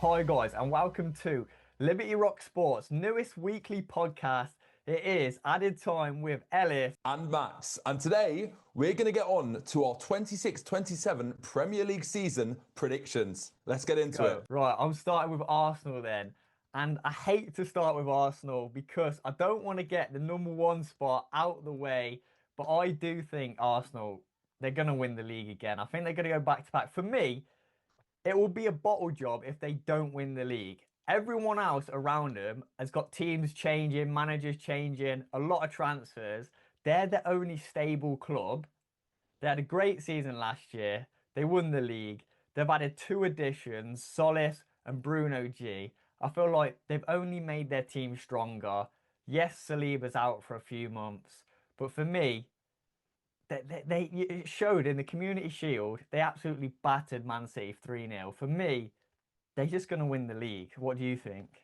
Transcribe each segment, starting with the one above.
Hi guys, and welcome to Liberty Rock Sports' newest weekly podcast. It is Added Time with Ellis and Max. And today we're going to get on to our 26-27 Premier League season predictions. Let's get into Go. it. Right, I'm starting with Arsenal then. And I hate to start with Arsenal because I don't want to get the number one spot out of the way, but I do think Arsenal, they're going to win the league again. I think they're going to go back to back. For me, it will be a bottle job if they don't win the league. Everyone else around them has got teams changing, managers changing, a lot of transfers. They're the only stable club. They had a great season last year. They won the league. They've added two additions, Solis and Bruno G. I feel like they've only made their team stronger. Yes, Saliba's out for a few months, but for me, it showed in the Community Shield. They absolutely battered Man City 3-0. For me, they're just going to win the league. What do you think?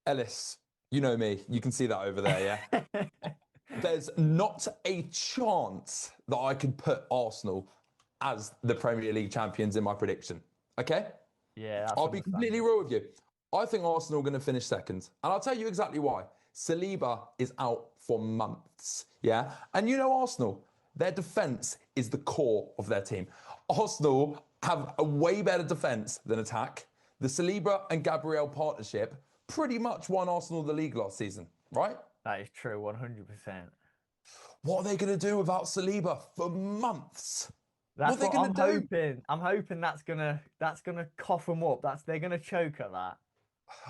Ellis, you know me. You can see that over there, yeah? There's not a chance that I could put Arsenal as the Premier League champions in my prediction. Okay? Yeah, that's I'll be completely understandable. real with you. I think Arsenal are going to finish second. And I'll tell you exactly why. Saliba is out for months. Yeah. And you know Arsenal, their defence is the core of their team. Arsenal have a way better defence than attack. The Saliba and Gabriel partnership pretty much won Arsenal the league last season, right? That is true, 100%. What are they going to do without Saliba for months? What That's are they what going I'm to do? hoping. I'm hoping that's gonna cough them up. They're gonna choke at that.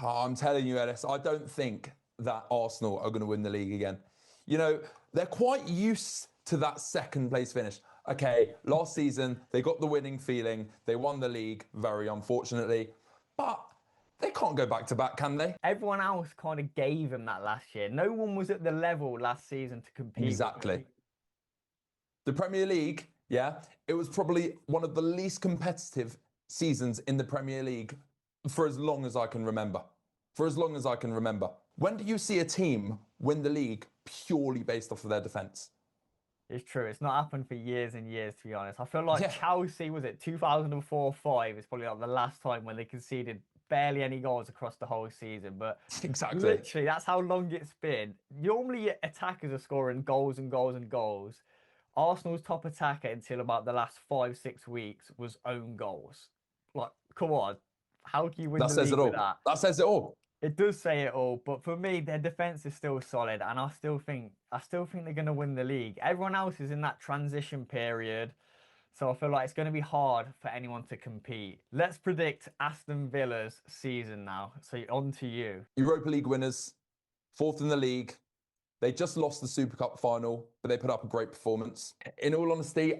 Oh, I'm telling you, Ellis, I don't think that Arsenal are going to win the league again. You know, they're quite used to that second place finish. Okay, last season, they got the winning feeling. They won the league, very unfortunately. But they can't go back to back, can they? Everyone else kind of gave them that last year. No one was at the level last season to compete with Exactly. them. The Premier League, yeah, it was probably one of the least competitive seasons in the Premier League for as long as I can remember. For as long as I can remember. When do you see a team win the league purely based off of their defence? It's true. It's not happened for years and years, to be honest. I feel like Yeah, Chelsea, was it 2004-05? It's probably like the last time when they conceded barely any goals across the whole season. But exactly. literally, that's how long it's been. Normally, attackers are scoring goals and goals and goals. Arsenal's top attacker until about the last 5, 6 weeks was own goals. Like, come on. How can you win That the says it league with all. that? That says it all. It does say it all, but for me, their defense is still solid, and I still think they're going to win the league. Everyone else is in that transition period, so I feel like it's going to be hard for anyone to compete. Let's predict Aston Villa's season now. So on to you. Europa League winners, fourth in the league. They just lost the Super Cup final, but they put up a great performance. In all honesty,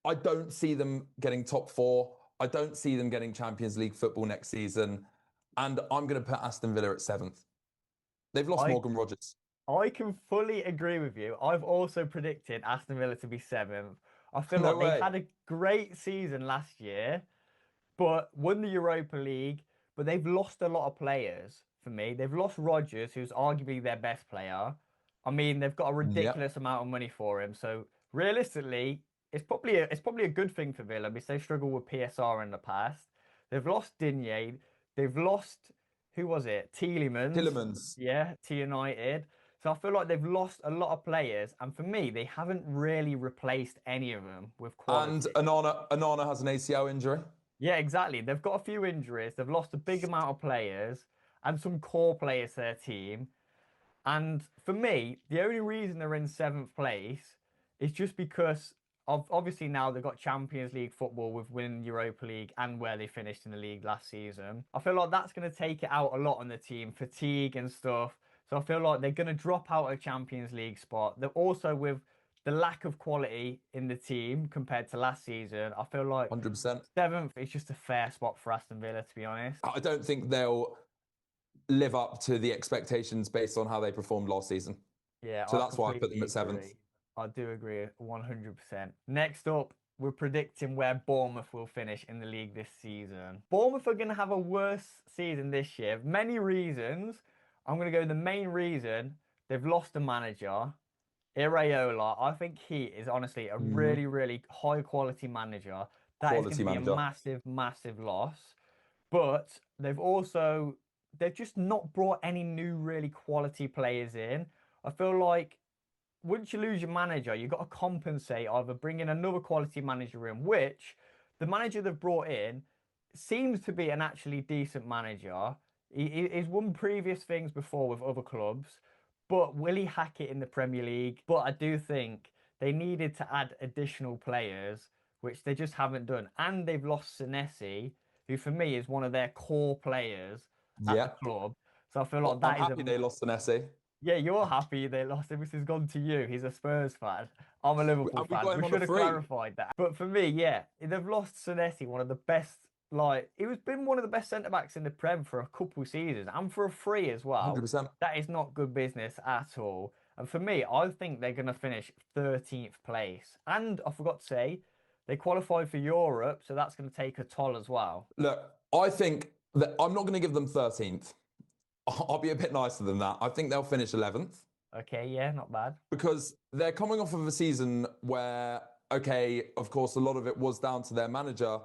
I don't see them getting top four. I don't see them getting Champions League football next season. And I'm going to put Aston Villa at seventh. They've lost I Morgan Rogers. I can fully agree with you. I've also predicted Aston Villa to be seventh. I feel No like they way. had a great season last year, but won the Europa League. But they've lost a lot of players for me. They've lost Rodgers, who's arguably their best player. I mean, they've got a Yeah. ridiculous amount of money for him. So realistically, it's probably a good thing for Villa because they struggled with PSR in the past. They've lost Digne. They've lost who was it? Tielemans. Tillemans. Yeah, to United. So I feel like they've lost a lot of players, and for me, they haven't really replaced any of them with And quality. Anana has an ACL injury. Yeah, exactly. They've got a few injuries. They've lost a big amount of players and some core players to their team. And for me, the only reason they're in seventh place is just because of obviously now they've got Champions League football with winning Europa League and where they finished in the league last season. I feel like that's going to take it out a lot on the team, fatigue and stuff. So I feel like they're going to drop out a Champions League spot. They're also with the lack of quality in the team compared to last season. I feel like 100%. seventh is just a fair spot for Aston Villa, to be honest. I don't think they'll live up to the expectations based on how they performed last season. Yeah, So I that's why I put them completely at seventh. agree. I do agree 100%. Next up, we're predicting where Bournemouth will finish in the league this season. Bournemouth are going to have a worse season this year. Many reasons. I'm going to go the main reason they've lost a manager, Iraola. I think he is honestly a Mhm. really, really high quality manager. That is going Quality to be a manager. massive, massive loss. but they've just not brought any new really quality players in. I feel like once you lose your manager, you've got to compensate, either bring in another quality manager in, which the manager they've brought in seems to be an actually decent manager. He's won previous things before with other clubs, but will he hack it in the Premier League? But I do think they needed to add additional players, which they just haven't done. And they've lost Senesi, who for me is one of their core players at the Yeah. club. So I feel like I'm that is a happy they lost an essay. yeah, you're happy they lost him. This has gone to you. He's a Spurs fan. I'm a Liverpool And we fan. got We him on a should have free. clarified that. But for me, yeah, they've lost Senesi, one of the best. Like he was been one of the best centre backs in the Prem for a couple seasons, and for a free as well. 100%. That is not good business at all. And for me, I think they're going to finish 13th place. And I forgot to say, they qualified for Europe, so that's going to take a toll as well. Look, I think that I'm not going to give them 13th. I'll be a bit nicer than that. I think they'll finish 11th Okay, yeah, not bad. because they're coming off of a season where, okay, of course, a lot of it was down to their manager,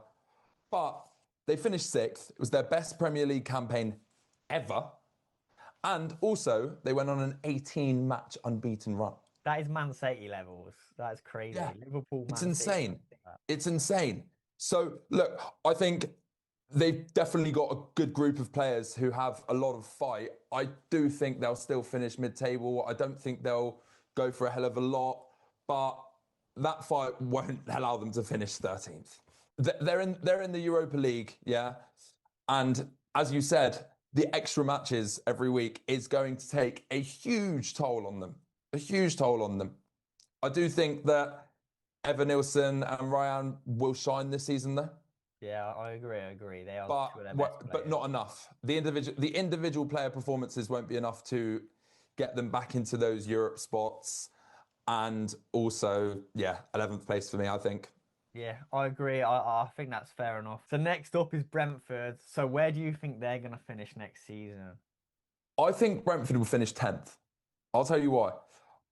but they finished sixth. It was their best Premier League campaign ever. And also, they went on an 18-match unbeaten run. That is Man City levels. That is crazy. Yeah, Liverpool, it's Man City. insane. It's insane. So, look, I think they've definitely got a good group of players who have a lot of fight. I do think they'll still finish mid-table. I don't think they'll go for a hell of a lot, but that fight won't allow them to finish 13th. They're in the Europa League, yeah. And as you said, the extra matches every week is going to take a huge toll on them. A huge toll on them. I do think that Evan Nilsson and Ryan will shine this season, though, Yeah, I agree. I agree. They are but two of their best but players. not enough. The individual player performances won't be enough to get them back into those Europe spots. And also, yeah, 11th place for me, I think. Yeah, I agree. I think that's fair enough. So next up is Brentford. So where do you think they're going to finish next season? I think Brentford will finish 10th. I'll tell you why.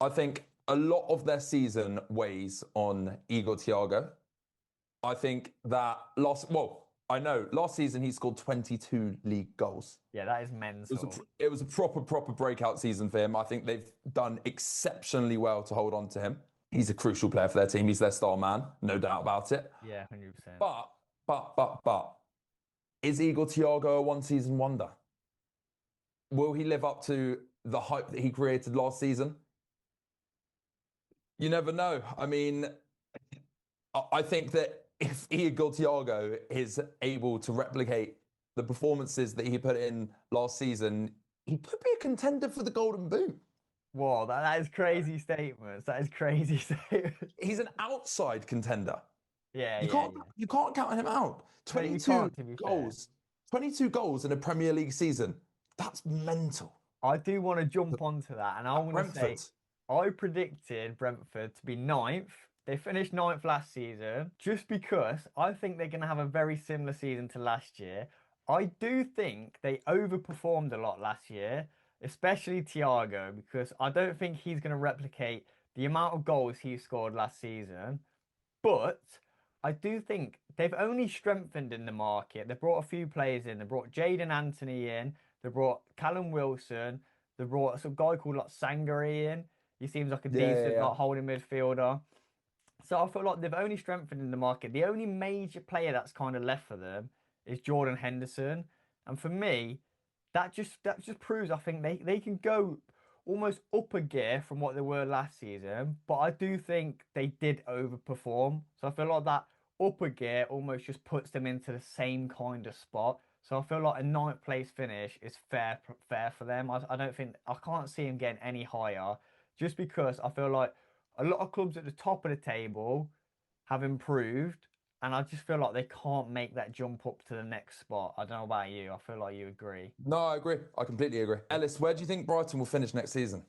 I think a lot of their season weighs on Igor Thiago. I think that last season he scored 22 league goals. Yeah, that is It was a, mental. it was a proper breakout season for him. I think they've done exceptionally well to hold on to him. He's a crucial player for their team. He's their star man, no doubt about it. Yeah, 100%. But, is Igor Thiago a one-season wonder? Will he live up to the hype that he created last season? You never know. I mean, I think that if Igor Thiago is able to replicate the performances that he put in last season, he could be a contender for the Golden Boot. Whoa, that is crazy statements. That is crazy statements. He's an outside contender. Yeah, You yeah, can't yeah. you can't count him out. No, you 22 can't, to be fair. goals. 22 goals in a Premier League season. That's mental. I do want to jump onto that, and I At want to say Brentford. I predicted Brentford to be ninth. They finished ninth last season just because I think they're going to have a very similar season to last year. I do think they overperformed a lot last year, especially Thiago, because I don't think he's going to replicate the amount of goals he scored last season. But I do think they've only strengthened in the market. They brought a few players in. They brought Jaden Anthony in. They brought Callum Wilson. They brought some guy called like Sangare in. He seems like a Yeah, yeah, decent yeah. like holding midfielder. So I feel like they've only strengthened in the market. The only major player that's kind of left for them is Jordan Henderson. And for me, that just proves I think they can go almost up a gear from what they were last season. But I do think they did overperform. So I feel like that upper gear almost just puts them into the same kind of spot. So I feel like a ninth place finish is fair for them. I don't think I can't see them getting any higher just because I feel like a lot of clubs at the top of the table have improved, and I just feel like they can't make that jump up to the next spot. I don't know about you. I feel like you agree. No, I agree. I completely agree. Ellis, where do you think Brighton will finish next season?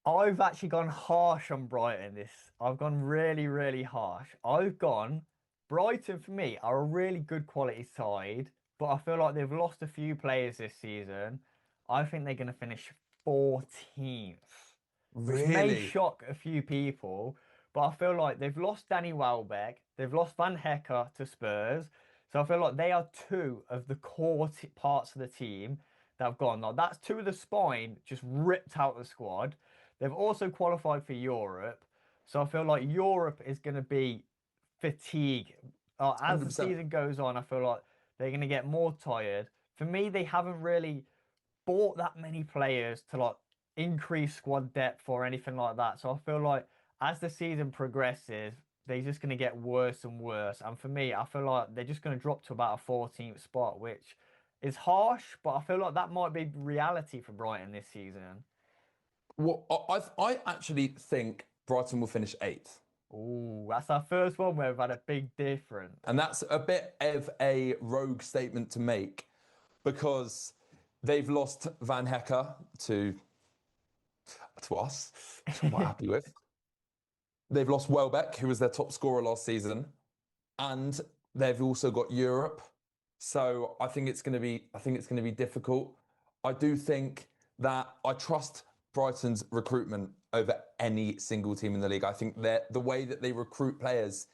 I've actually gone harsh on Brighton this. I've gone really, really harsh. I've gone Brighton for me are a really good quality side, but I feel like they've lost a few players this season. I think they're going to finish 14th, which may Really? shock a few people, but I feel like they've lost Danny Welbeck, they've lost Van Hecker to Spurs, So I feel like they are two of the core parts of the team that have gone. Like that's two of the spine just ripped out the squad. They've also qualified for Europe. So I feel like Europe is going to be fatigue. As the 100%. season goes on, I feel like they're going to get more tired. For me, they haven't really bought that many players to like increase squad depth or anything like that. So I feel like as the season progresses, they're just going to get worse and worse. And for me, I feel like they're just going to drop to about a 14th spot, which is harsh, but I feel like that might be reality for Brighton this season. Well, I actually think Brighton will finish eighth. Oh, that's our first one where we've had a big difference. And that's a bit of a rogue statement to make because they've lost Van Hecker to us, which I'm quite happy with. They've lost Welbeck, who was their top scorer last season, and they've also got Europe. So I think it's going to be difficult. I do think that I trust Brighton's recruitment over any single team in the league. I think that the way that they recruit players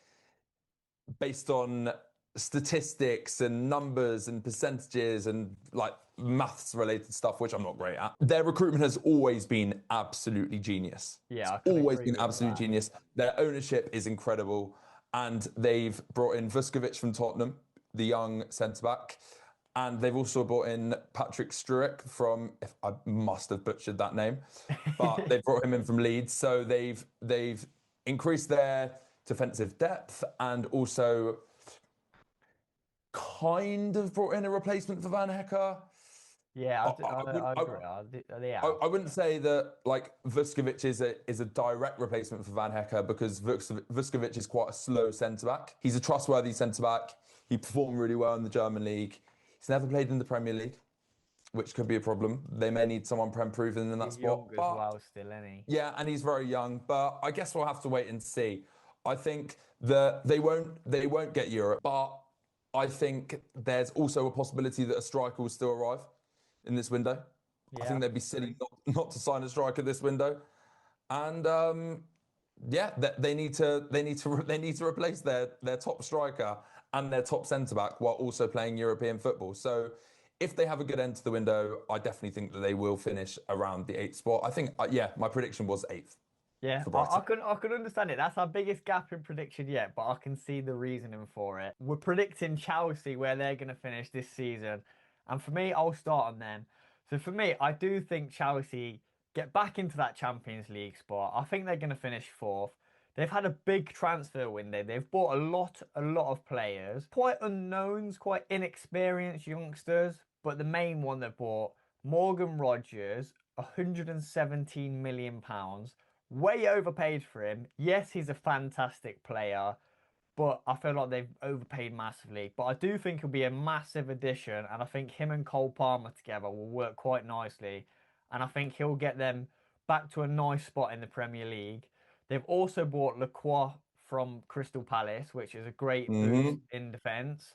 based on statistics and numbers and percentages and like maths related stuff, which I'm not great at. Their recruitment has always been absolutely genius. It's Yeah, I can always agree been with absolute that. genius. Their ownership is incredible. And they've brought in Vuskovic from Tottenham, the young centre back. And they've also brought in Patrick Struijk from, if I must have butchered that name, but they've brought him in from Leeds. So they've increased their defensive depth and also kind of brought in a replacement for Van Hecker. Yeah, I, I, wouldn't, I I, agree. They I, have. I wouldn't say that like Vuskovic is a direct replacement for Van Hecker because Vuskovic is quite a slow centre back. He's a trustworthy centre back. He performed really well in the German league. He's never played in the Premier League, which could be a problem. They may need someone prem proven in that He's spot. young as But well, still, isn't he? yeah, and he's very young. But I guess we'll have to wait and see. I think that they won't get Europe, but I think there's also a possibility that a striker will still arrive in this window. I Yeah, think they'd be silly not to sign a striker this window, and yeah, they need to replace their top striker and their top centre back while also playing European football. So if they have a good end to the window, I definitely think that they will finish around the eighth spot. I think yeah, my prediction was eighth yeah, for Brighton. I can understand it. That's our biggest gap in prediction yet, but I can see the reasoning for it. We're predicting Chelsea where they're going to finish this season, and for me, I'll start on them. So for me, I do think Chelsea get back into that Champions League spot. I think they're going to finish fourth. They've had a big transfer window. They've bought a lot of players, quite unknowns, quite inexperienced youngsters. But the main one they bought, Morgan Rogers, £117 million, way overpaid for him. Yes, he's a fantastic player, but I feel like they've overpaid massively. But I do think he'll be a massive addition, and I think him and Cole Palmer together will work quite nicely. And I think he'll get them back to a nice spot in the Premier League. They've also bought Lacroix from Crystal Palace, which is a great boost Hmm. in defence.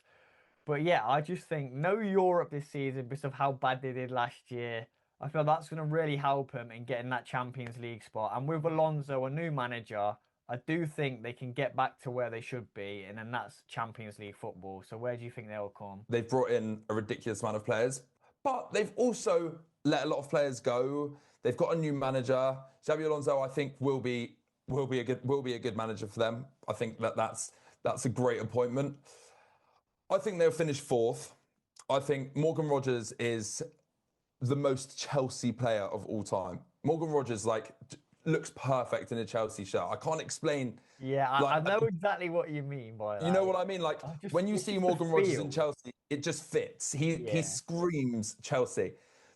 But yeah, I just think no Europe this season because of how bad they did last year. I feel that's going to really help them in getting that Champions League spot. And with Alonso, a new manager, I do think they can get back to where they should be, and then that's Champions League football. So where do you think they'll come? They've brought in a ridiculous amount of players, but they've also let a lot of players go. They've got a new manager. Xabi Alonso, I think, will be a good manager for them. I think that's a great appointment. I think they'll finish fourth. I think Morgan Rogers is the most Chelsea player of all time. Morgan Rogers looks perfect in a Chelsea shirt. I can't explain Yeah, like I know exactly what you mean by you know that. what I mean? Like when you It's see just the Morgan Rogers in feel. Chelsea, it just fits. He Yeah. screams Chelsea.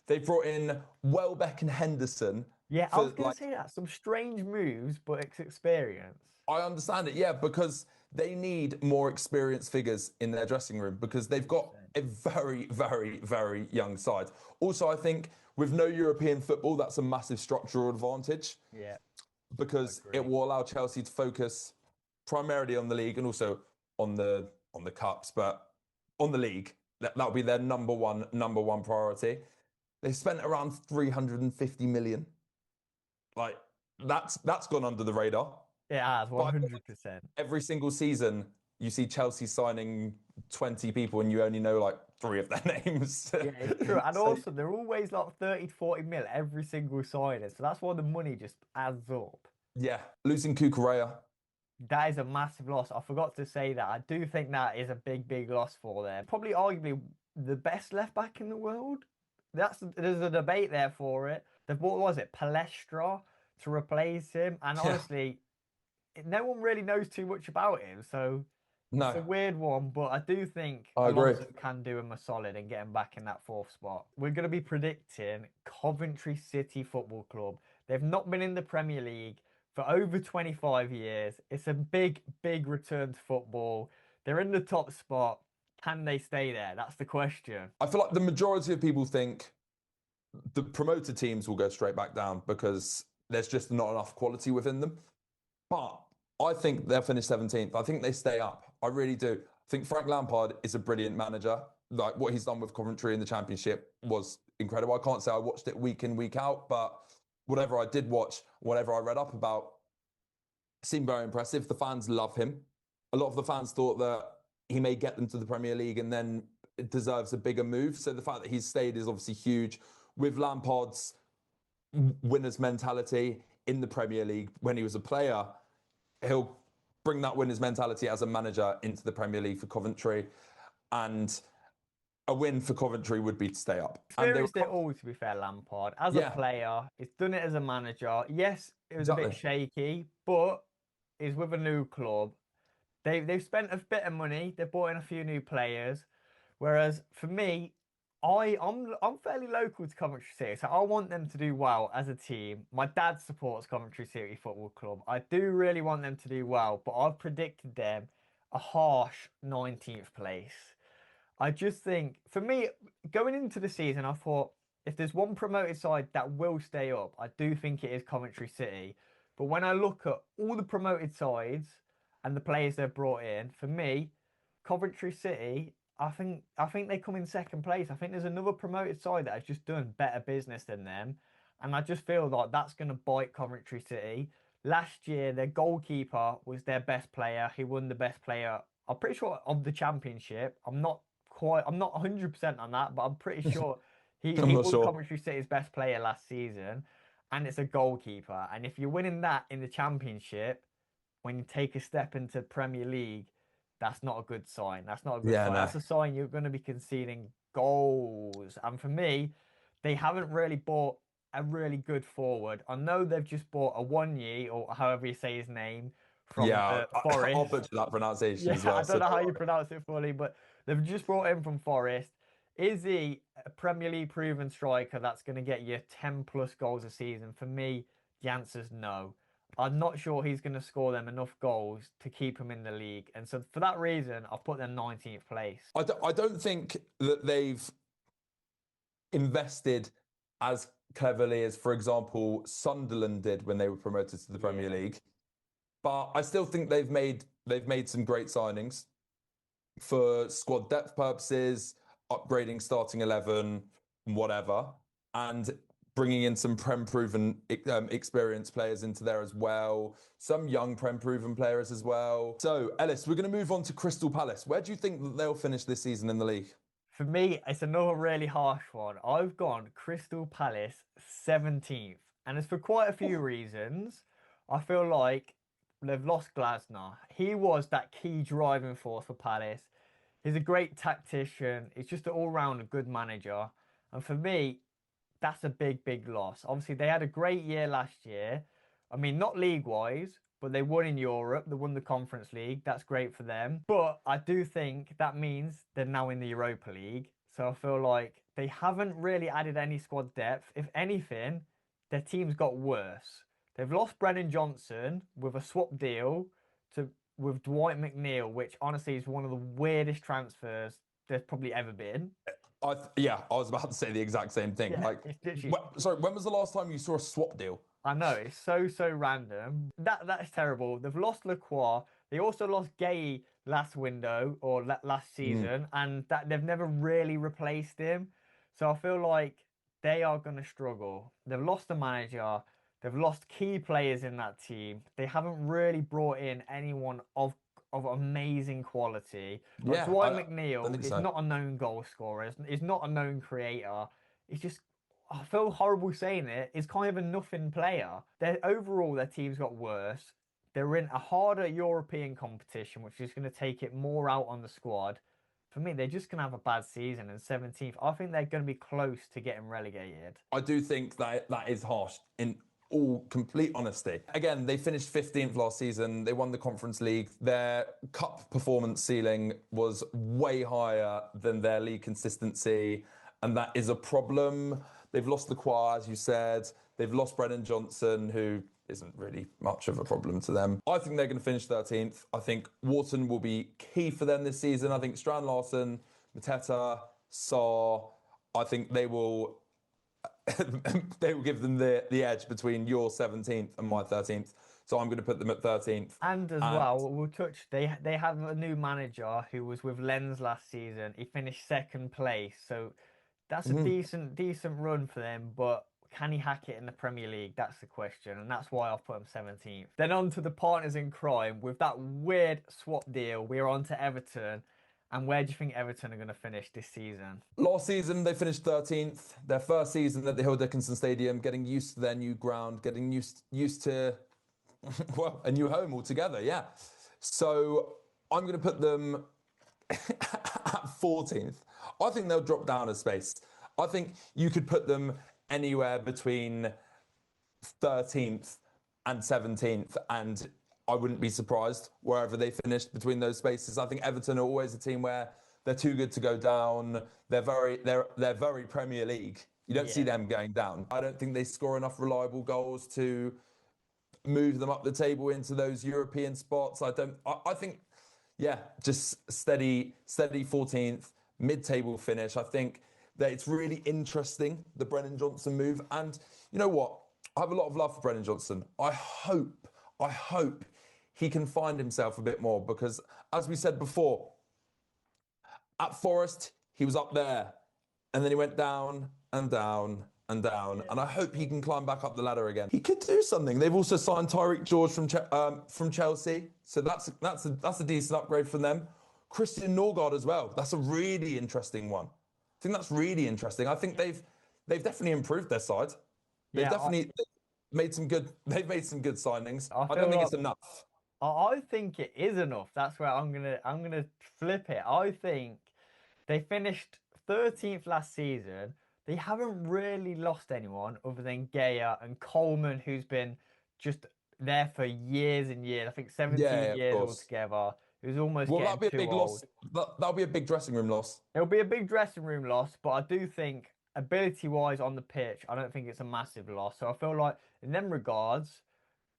They brought in Welbeck and Henderson Yeah, I for was gonna like say that. Some strange moves, but it's experience. I understand it, yeah, because they need more experienced figures in their dressing room because they've got 100%. a very, very, very young side. Also, I think with no European football, that's a massive structural advantage Yeah, because it agree. will allow Chelsea to focus primarily on the league and also on the cups, but on the league. That'll be their number one priority. They spent around 350 million. Like that's gone under the radar. It has But I feel like 100%. every single season you see Chelsea signing 20 people and you only know like three of their names. Yeah, it's true. And So also, they're always like 30 to 40 mil every single signing. So that's why the money just adds up. yeah, losing Kukurea. That is a massive loss. I forgot to say that. I do think that is a big, big loss for them. Probably arguably the best left back in the world. There's a debate there for it. What was it? Palestra to replace him. And Yeah, honestly, no one really knows too much about him. So it's a no, weird one, but I do think I agree. Alonso can do him a solid and get him back in that fourth spot. We're going to be predicting Coventry City Football Club. They've not been in the Premier League for over 25 years. It's a big, big return to football. They're in the top spot. Can they stay there? That's the question. I feel like the majority of people think the promoted teams will go straight back down because there's just not enough quality within them. But I think they'll finish 17th. I think they stay up. I really do. I think Frank Lampard is a brilliant manager. Like what he's done with Coventry in the Championship was incredible. I can't say I watched it week in, week out, but whatever I did watch, whatever I read up about, seemed very impressive. The fans love him. A lot of the fans thought that he may get them to the Premier League and then it deserves a bigger move. So the fact that he's stayed is obviously huge. With Lampard's winner's mentality in the Premier League when he was a player, he'll bring that winner's mentality as a manager into the Premier League for Coventry. And a win for Coventry would be to stay up. And they were, Experienced it all, to be fair, Lampard. As a yeah, player, he's done it as a manager. Yes, it was a bit exactly. shaky, but he's with a new club. They've spent a bit of money. They've brought in a few new players. Whereas for me, I'm fairly local to Coventry City, so I want them to do well as a team. My dad supports Coventry City Football Club. I do really want them to do well, but I've predicted them a harsh 19th place. I just think, for me, going into the season, I thought if there's one promoted side that will stay up, I do think it is Coventry City. But when I look at all the promoted sides and the players they've brought in, for me, Coventry City, I think they come in second place. I think there's another promoted side that has just done better business than them, and I just feel like that's going to bite Coventry City. Last year, their goalkeeper was their best player. He won the best player. I'm pretty sure of the championship. I'm not 100% on that, but I'm pretty sure he I'm he not was sure. Coventry City's best player last season, and it's a goalkeeper. And if you're winning that in the championship, when you take a step into Premier League, that's not a good sign. That's not a good Yeah, sign. no. That's a sign you're going to be conceding goals. And for me, they haven't really bought a really good forward. I know they've just bought a 1 year, or however you say his name, from Yeah, I'll Forest. butcher that pronunciation Yeah, as I well. don't So know don't how you worry. pronounce it fully, but they've just brought him from Forest. Is he a Premier League proven striker that's going to get you 10 plus goals a season? For me, the answer's no. I'm not sure he's going to score them enough goals to keep him in the league. And so for that reason, I've put them 19th place. I don't think that they've invested as cleverly as, for example, Sunderland did when they were promoted to the Premier Yeah. League. But I still think they've made some great signings for squad depth purposes, upgrading starting 11, whatever, and bringing in some Prem proven experienced players into there as well, some young Prem proven players as well. So, Ellis, we're going to move on to Crystal Palace. Where do you think that they'll finish this season in the league? For me, it's another really harsh one. I've gone Crystal Palace 17th, and it's for quite a few reasons. I feel like they've lost Glasner. He was that key driving force for Palace. He's a great tactician. He's just an all-round good manager. And for me, that's a big, big loss. Obviously, they had a great year last year. I mean, not league-wise, but they won in Europe. They won the Conference League. That's great for them. But I do think that means they're now in the Europa League. So I feel like they haven't really added any squad depth. If anything, their team's got worse. They've lost Brennan Johnson with a swap deal to with Dwight McNeil, which honestly is one of the weirdest transfers there's probably ever been. Yeah, I was about to say the exact same thing. Yeah, Like, it's literally. sorry, when was the last time you saw a swap deal? I know it's so random. That is terrible. They've lost Lacroix. They also lost Gay last window or last Mm. season, and that they've never really replaced him. So I feel like they are going to struggle. They've lost the manager. They've lost key players in that team. They haven't really brought in anyone of amazing quality. Like Yeah, Dwight I don't McNeil think is so. not a known goal scorer. Is not a known creator. It's just I feel horrible saying it. Is kind of a nothing player. Overall their team's got worse. They're in a harder European competition, which is going to take it more out on the squad. For me, they're just going to have a bad season. And 17th, I think they're going to be close to getting relegated. I do think that that is harsh in all complete honesty. Again, they finished 15th last season. They won the Conference League. Their cup performance ceiling was way higher than their league consistency, and that is a problem. They've lost the Qua, as you said. They've lost Brennan Johnson, who isn't really much of a problem to them. I think they're going to finish 13th. I think Wharton will be key for them this season. I think Strand Larson, Mateta, Saar, I think they will they will give them the edge between your 17th and my 13th. So I'm going to put them at 13th. And as well, we'll touch. They have a new manager who was with Lens last season. He finished second place, so that's a decent run for them. But can he hack it in the Premier League? That's the question, and that's why I've put him 17th. Then on to the partners in crime with that weird swap deal. We're on to Everton. And where do you think Everton are going to finish this season? Last season, they finished 13th. Their first season at the Hill Dickinson Stadium, getting used to their new ground, getting used to, well, a new home altogether, yeah. So I'm going to put them at 14th. I think they'll drop down a space. I think you could put them anywhere between 13th and 17th, and I wouldn't be surprised wherever they finished between those spaces. I think Everton are always a team where they're too good to go down. They're very Premier League. You don't see them going down. I don't think they score enough reliable goals to move them up the table into those European spots. I think, yeah, just steady 14th, mid-table finish. I think that it's really interesting, the Brennan Johnson move. And you know what? I have a lot of love for Brennan Johnson. I hope he can find himself a bit more because, as we said before, at Forest, he was up there and then he went down and down and down. And I hope he can climb back up the ladder again. He could do something. They've also signed Tyreek George from Chelsea. So that's a decent upgrade from them. Christian Norgard as well. That's a really interesting one. I think that's really interesting. I think they've definitely improved their side. They've definitely made some good signings. I don't think it's enough. I think it is enough. That's where I'm gonna flip it. I think they finished 13th last season. They haven't really lost anyone other than Gaya and Coleman, who's been just there for years and years. I think 17 years altogether. It was almost well, getting that'll be a too big old. loss. That'll be a big dressing room loss. It'll be a big dressing room loss, but I do think ability-wise on the pitch, I don't think it's a massive loss. So I feel like in them regards,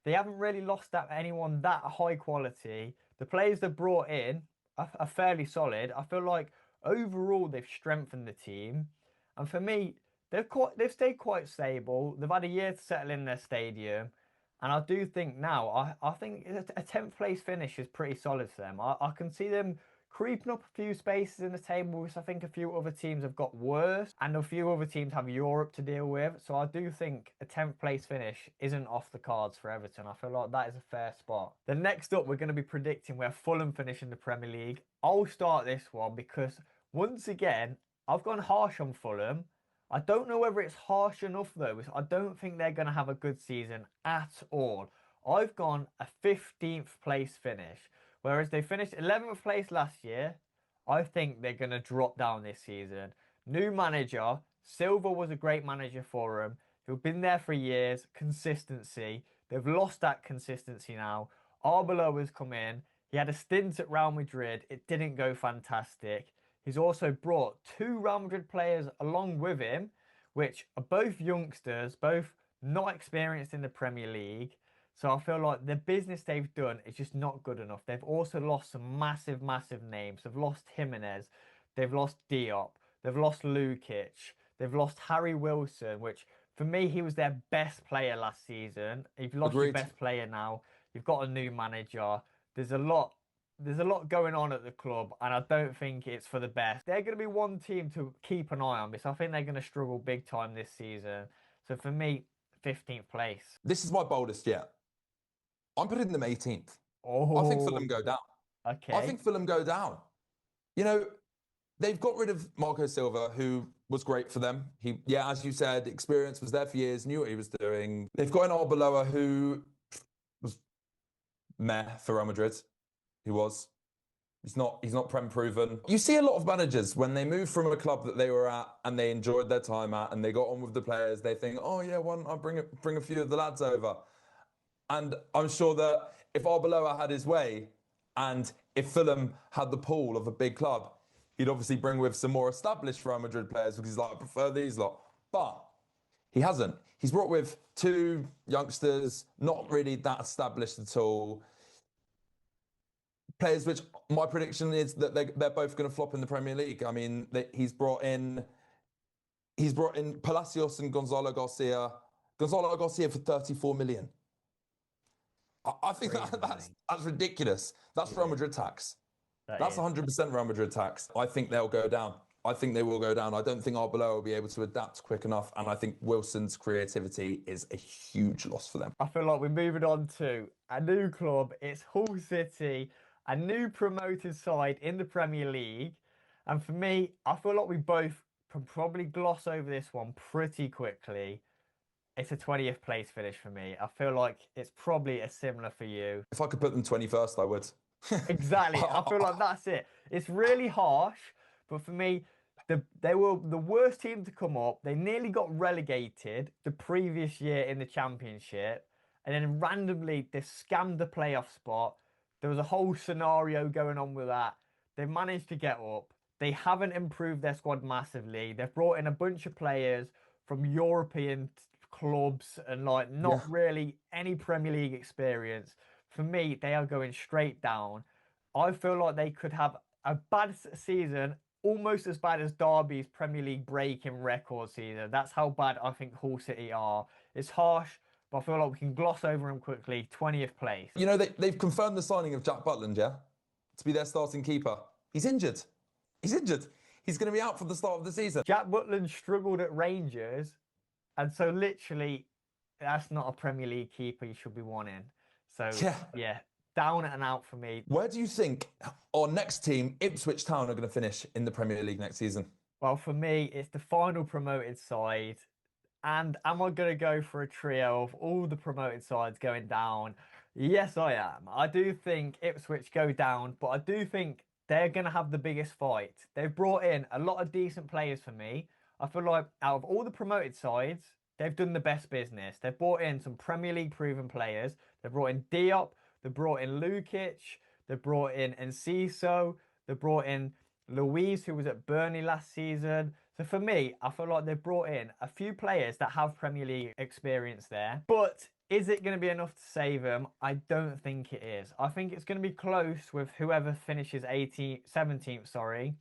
they haven't really lost anyone that high quality. The players they brought in are fairly solid. I feel like overall they've strengthened the team, and for me, they've stayed quite stable. They've had a year to settle in their stadium, and I do think now I think a 10th place finish is pretty solid for them. I can see them creeping up a few spaces in the table, which I think a few other teams have got worse, and a few other teams have Europe to deal with. So I do think a 10th place finish isn't off the cards for Everton. I feel like that is a fair spot. Then next up, we're going to be predicting where Fulham finish in the Premier League. I'll start this one because once again, I've gone harsh on Fulham. I don't know whether it's harsh enough though. I don't think they're going to have a good season at all. I've gone a 15th place finish. Whereas they finished 11th place last year, I think they're going to drop down this season. New manager, Silva was a great manager for them. He's been there for years, consistency. They've lost that consistency now. Arbeloa has come in. He had a stint at Real Madrid. It didn't go fantastic. He's also brought two Real Madrid players along with him, which are both youngsters, both not experienced in the Premier League. So I feel like the business they've done is just not good enough. They've also lost some massive names. They've lost Jimenez. They've lost Diop. They've lost Lukic. They've lost Harry Wilson, which for me, he was their best player last season. You've lost your best player now. You've got a new manager. There's a lot going on at the club, and I don't think it's for the best. They're going to be one team to keep an eye on because I think they're going to struggle big time this season. So for me, 15th place. This is my boldest yet. I'm putting them 18th. Oh, I think Fulham go down. I Okay. think Fulham go down. You know, they've got rid of Marco Silva, who was great for them. He, yeah, as you said, experience was there for years, knew what he was doing. They've got an Arbeloa who was meh for Real Madrid. He was. He's not prem proven. You see a lot of managers when they move from a club that they were at and they enjoyed their time at and they got on with the players, they think, oh yeah, I'll bring a few of the lads over. And I'm sure that if Arbeloa had his way and if Fulham had the pool of a big club, he'd obviously bring with some more established Real Madrid players because he's like, I prefer these lot. But he hasn't. He's brought with two youngsters, not really that established at all. Players which my prediction is that they're both going to flop in the Premier League. I mean, he's brought in Palacios and Gonzalo Garcia. Gonzalo Garcia for 34 million. I think Crazy money. that's ridiculous. That's Real Yeah, Madrid tax. that That's is. 100% Real Madrid tax. I think they'll go down. I think they will go down. I don't think Arbeloa will be able to adapt quick enough. And I think Wilson's creativity is a huge loss for them. I feel like we're moving on to a new club. It's Hull City, a new promoted side in the Premier League. And for me, I feel like we both can probably gloss over this one pretty quickly. It's a 20th place finish for me. I feel like it's probably a similar for you. If I could put them 21st, I would. Exactly. I feel like that's it. It's really harsh, but for me, they were the worst team to come up. They nearly got relegated the previous year in the championship, and then randomly they scammed the playoff spot. There was a whole scenario going on with that. They managed to get up. They haven't improved their squad massively. They've brought in a bunch of players from European clubs and like not Yeah. really any Premier League experience. For me, they are going straight down. I feel like they could have a bad season, almost as bad as Derby's Premier League breaking record season. That's how bad I think Hull City are. It's harsh, but I feel like we can gloss over them quickly. 20th place. You know, they've confirmed the signing of Jack Butland, yeah? To be their starting keeper. He's injured. He's injured. He's going to be out for the start of the season. Jack Butland struggled at Rangers, and so literally, that's not a Premier League keeper you should be wanting. So, Yeah. yeah, down and out for me. Where do you think our next team, Ipswich Town, are going to finish in the Premier League next season? Well, for me, it's the final promoted side. And am I going to go for a trio of all the promoted sides going down? Yes, I am. I do think Ipswich go down, but I do think they're going to have the biggest fight. They've brought in a lot of decent players for me. I feel like out of all the promoted sides, they've done the best business. They've brought in some Premier League proven players. They've brought in Diop. They've brought in Lukic. They've brought in Enciso. They've brought in Louise, who was at Burnley last season. So for me, I feel like they've brought in a few players that have Premier League experience there. But is it going to be enough to save them? I don't think it is. I think it's going to be close with whoever finishes 18th, 17th, sorry.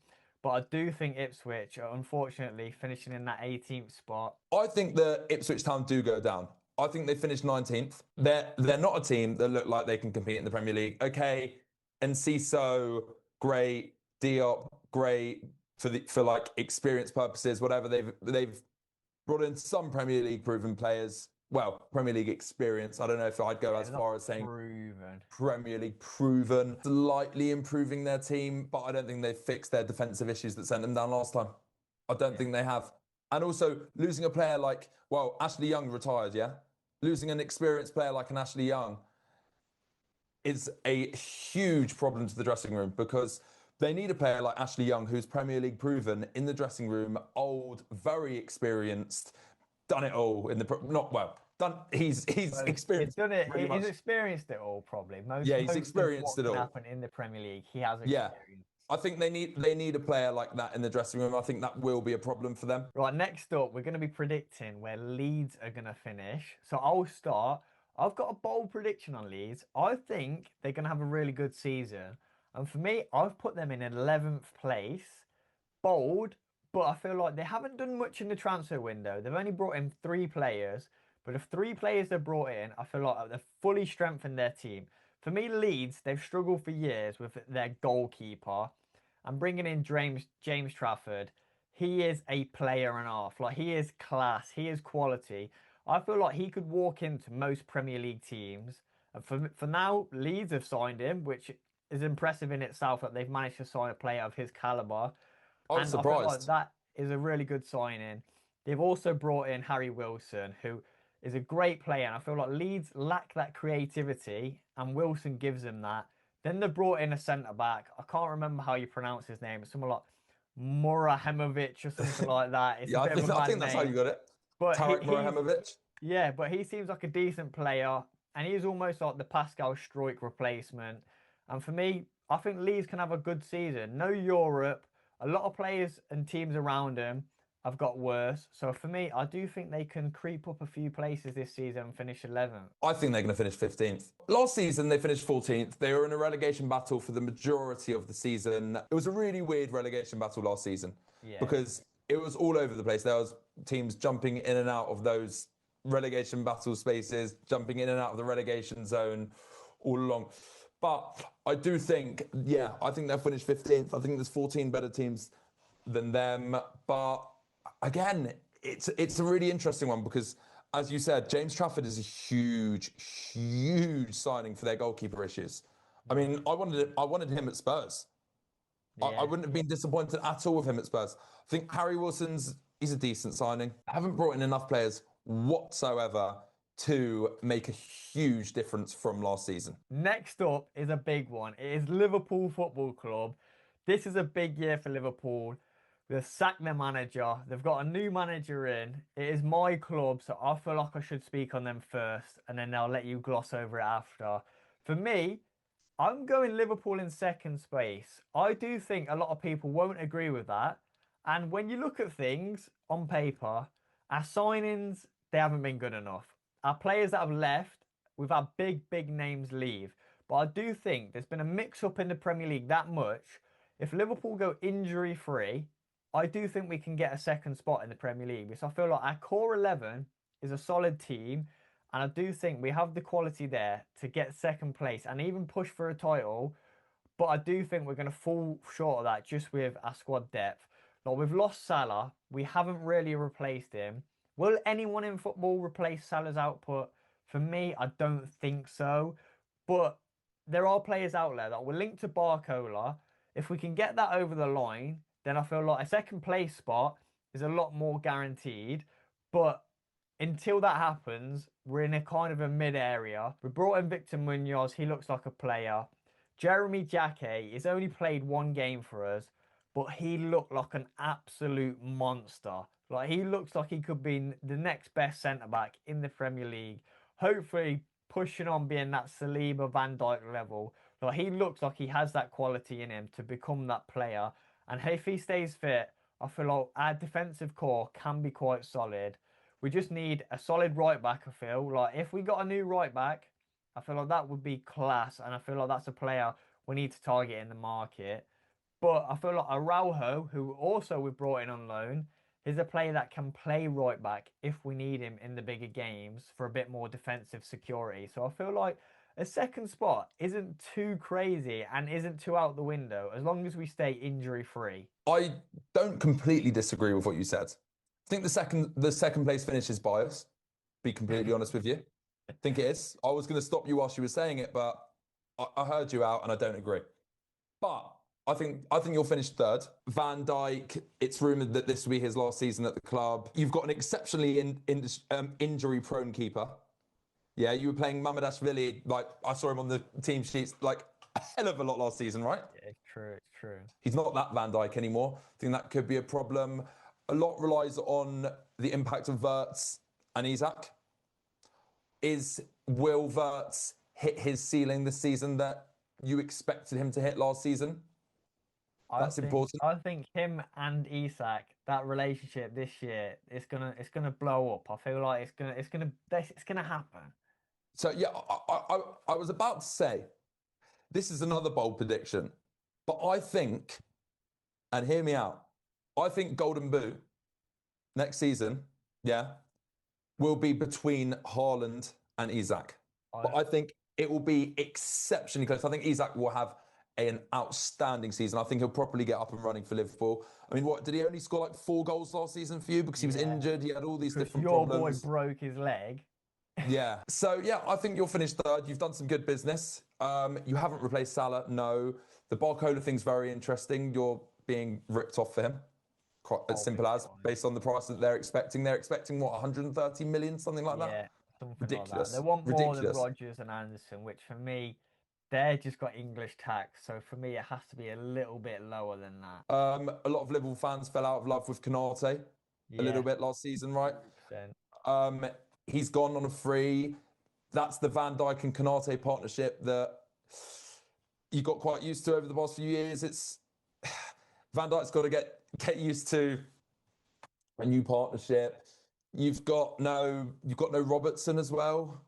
But I do think Ipswich are unfortunately finishing in that 18th spot. I think that Ipswich Town do go down. I think they finished 19th. They're not a team that look like they can compete in the Premier League. Okay, Enciso, great. Diop, great for like experience purposes, whatever. They've brought in some Premier League proven players. Well, Premier League experience. I don't know if I'd go as far as saying Proven. Premier League proven, slightly improving their team, but I don't think they've fixed their defensive issues that sent them down last time. I don't think they have. And also losing a player like, well, Ashley Young retired, yeah? Losing an experienced player like an Ashley Young is a huge problem to the dressing room because they need a player like Ashley Young who's Premier League proven in the dressing room, old, very experienced, done it all in the not well. Done. He's He's experienced done it. pretty much. He's experienced it all, probably. Yeah, he's Most of experienced what it can all. happen in the Premier League, he has Yeah, experienced. I think they need a player like that in the dressing room. I think that will be a problem for them. Right, next up, we're going to be predicting where Leeds are going to finish. So I'll start. I've got a bold prediction on Leeds. I think they're going to have a really good season. And for me, I've put them in 11th place. Bold, but I feel like they haven't done much in the transfer window. They've only brought in three players. But the three players they've brought in, I feel like they've fully strengthened their team. For me, Leeds, they've struggled for years with their goalkeeper. And bringing in James Trafford, he is a player and a half. Like, he is class. He is quality. I feel like he could walk into most Premier League teams. And for now, Leeds have signed him, which is impressive in itself that they've managed to sign a player of his caliber. I was And I feel like surprised. that is a really good signing. They've also brought in Harry Wilson, who is a great player. And I feel like Leeds lack that creativity, and Wilson gives them that. Then they brought in a centre back. I can't remember how you pronounce his name. It's someone like Murahemovic or something like that. It's a Yeah, bit of a I mad think that's how you name. got it. But Tarek he's Murahemovic. yeah, but he seems like a decent player, and he's almost like the Pascal Struijk replacement. And for me, I think Leeds can have a good season. No Europe. A lot of players and teams around him have got worse. So for me, I do think they can creep up a few places this season and finish 11th. I think they're going to finish 15th. Last season, they finished 14th. They were in a relegation battle for the majority of the season. It was a really weird relegation battle last season Yeah, because it was all over the place. There was teams jumping in and out of those relegation battle spaces, jumping in and out of the relegation zone all along. But I do think, yeah, I think they'll finish 15th. I think there's 14 better teams than them. But again, it's a really interesting one because, as you said, James Trafford is a huge, huge signing for their goalkeeper issues. I yeah, mean, I wanted him at Spurs. I yeah. wouldn't have been disappointed at all with him at Spurs. I think Harry he's a decent signing. Haven't brought in enough players whatsoever to make a huge difference from last season. Next up is a big one. It is Liverpool Football Club. This is a big year for Liverpool. They've sacked their manager. They've got a new manager in. It is my club, so I feel like I should speak on them first, and then they'll let you gloss over it after. For me, I'm going Liverpool in second space. I do think a lot of people won't agree with that. And when you look at things on paper, our signings, they haven't been good enough. Our players that have left, we've had big, big names leave. But I do think there's been a mix up in the Premier League that much. If Liverpool go injury free, I do think we can get a second spot in the Premier League. Because I feel like our core 11 is a solid team. And I do think we have the quality there to get second place and even push for a title. But I do think we're going to fall short of that just with our squad depth. Like we've lost Salah, we haven't really replaced him. Will anyone in football replace Salah's output? For me, I don't think so. But there are players out there that were linked to Barcola. If we can get that over the line, then I feel like a second place spot is a lot more guaranteed. But until that happens, we're in a kind of a mid area. We brought in Victor Munoz. He looks like a player. Jeremy Jacquet has only played one game for us, but he looked like an absolute monster. Like he looks like he could be the next best centre back in the Premier League. Hopefully, pushing on being that Saliba Van Dijk level. Like he looks like he has that quality in him to become that player. And if he stays fit, I feel like our defensive core can be quite solid. We just need a solid right back, I feel. Like if we got a new right back, I feel like that would be class, and I feel like that's a player we need to target in the market. But I feel like Araujo, who also we brought in on loan, is a player that can play right back if we need him in the bigger games for a bit more defensive security. So I feel like a second spot isn't too crazy and isn't too out the window as long as we stay injury free. I don't completely disagree with what you said. I think the second place finish is biased. Be completely honest with you. I think it is. I was going to stop you whilst you were saying it, but I heard you out and I don't agree. But I think you'll finish third. Van Dijk, it's rumoured that this will be his last season at the club. You've got an exceptionally injury-prone keeper. Yeah, you were playing Mamadashvili. Like I saw him on the team sheets like a hell of a lot last season, right? Yeah, it's true, it's true. He's not that Van Dijk anymore. I think that could be a problem. A lot relies on the impact of Wirtz and Isak. Will Wirtz hit his ceiling this season that you expected him to hit last season? That's important. I think him and Isak, that relationship this year, it's gonna blow up. I feel like it's gonna happen. So yeah, I was about to say this is another bold prediction, but I think, and hear me out, I think Golden Boot next season, yeah, will be between Haaland and Isak. I But I think it will be exceptionally close. I think Isak will have an outstanding season. I think he'll probably get up and running for Liverpool. I mean, what did he only score like 4 goals last season for you because he was Yeah, injured? He had all these because different your boy problems. broke his leg. Yeah. So yeah, I think you'll finish third. You've done some good business. You haven't replaced Salah. No. The Barcola thing's very interesting. You're being ripped off for him. Quite as Oh, big simple as time. based on the price that they're expecting. They're expecting what, 130 million, something like that. Yeah, something like that. They Ridiculous. want more than Ridiculous. Rodgers and Anderson, which for me, they're just got English tax. So for me, it has to be a little bit lower than that. A lot of Liverpool fans fell out of love with Canate a little Yeah, bit last season, right? 100%. Um, he's gone on a free. That's the Van Dijk and Canate partnership that you got quite used to over the past few years. It's Van Dijk's got to get used to a new partnership. You've got no Robertson as well.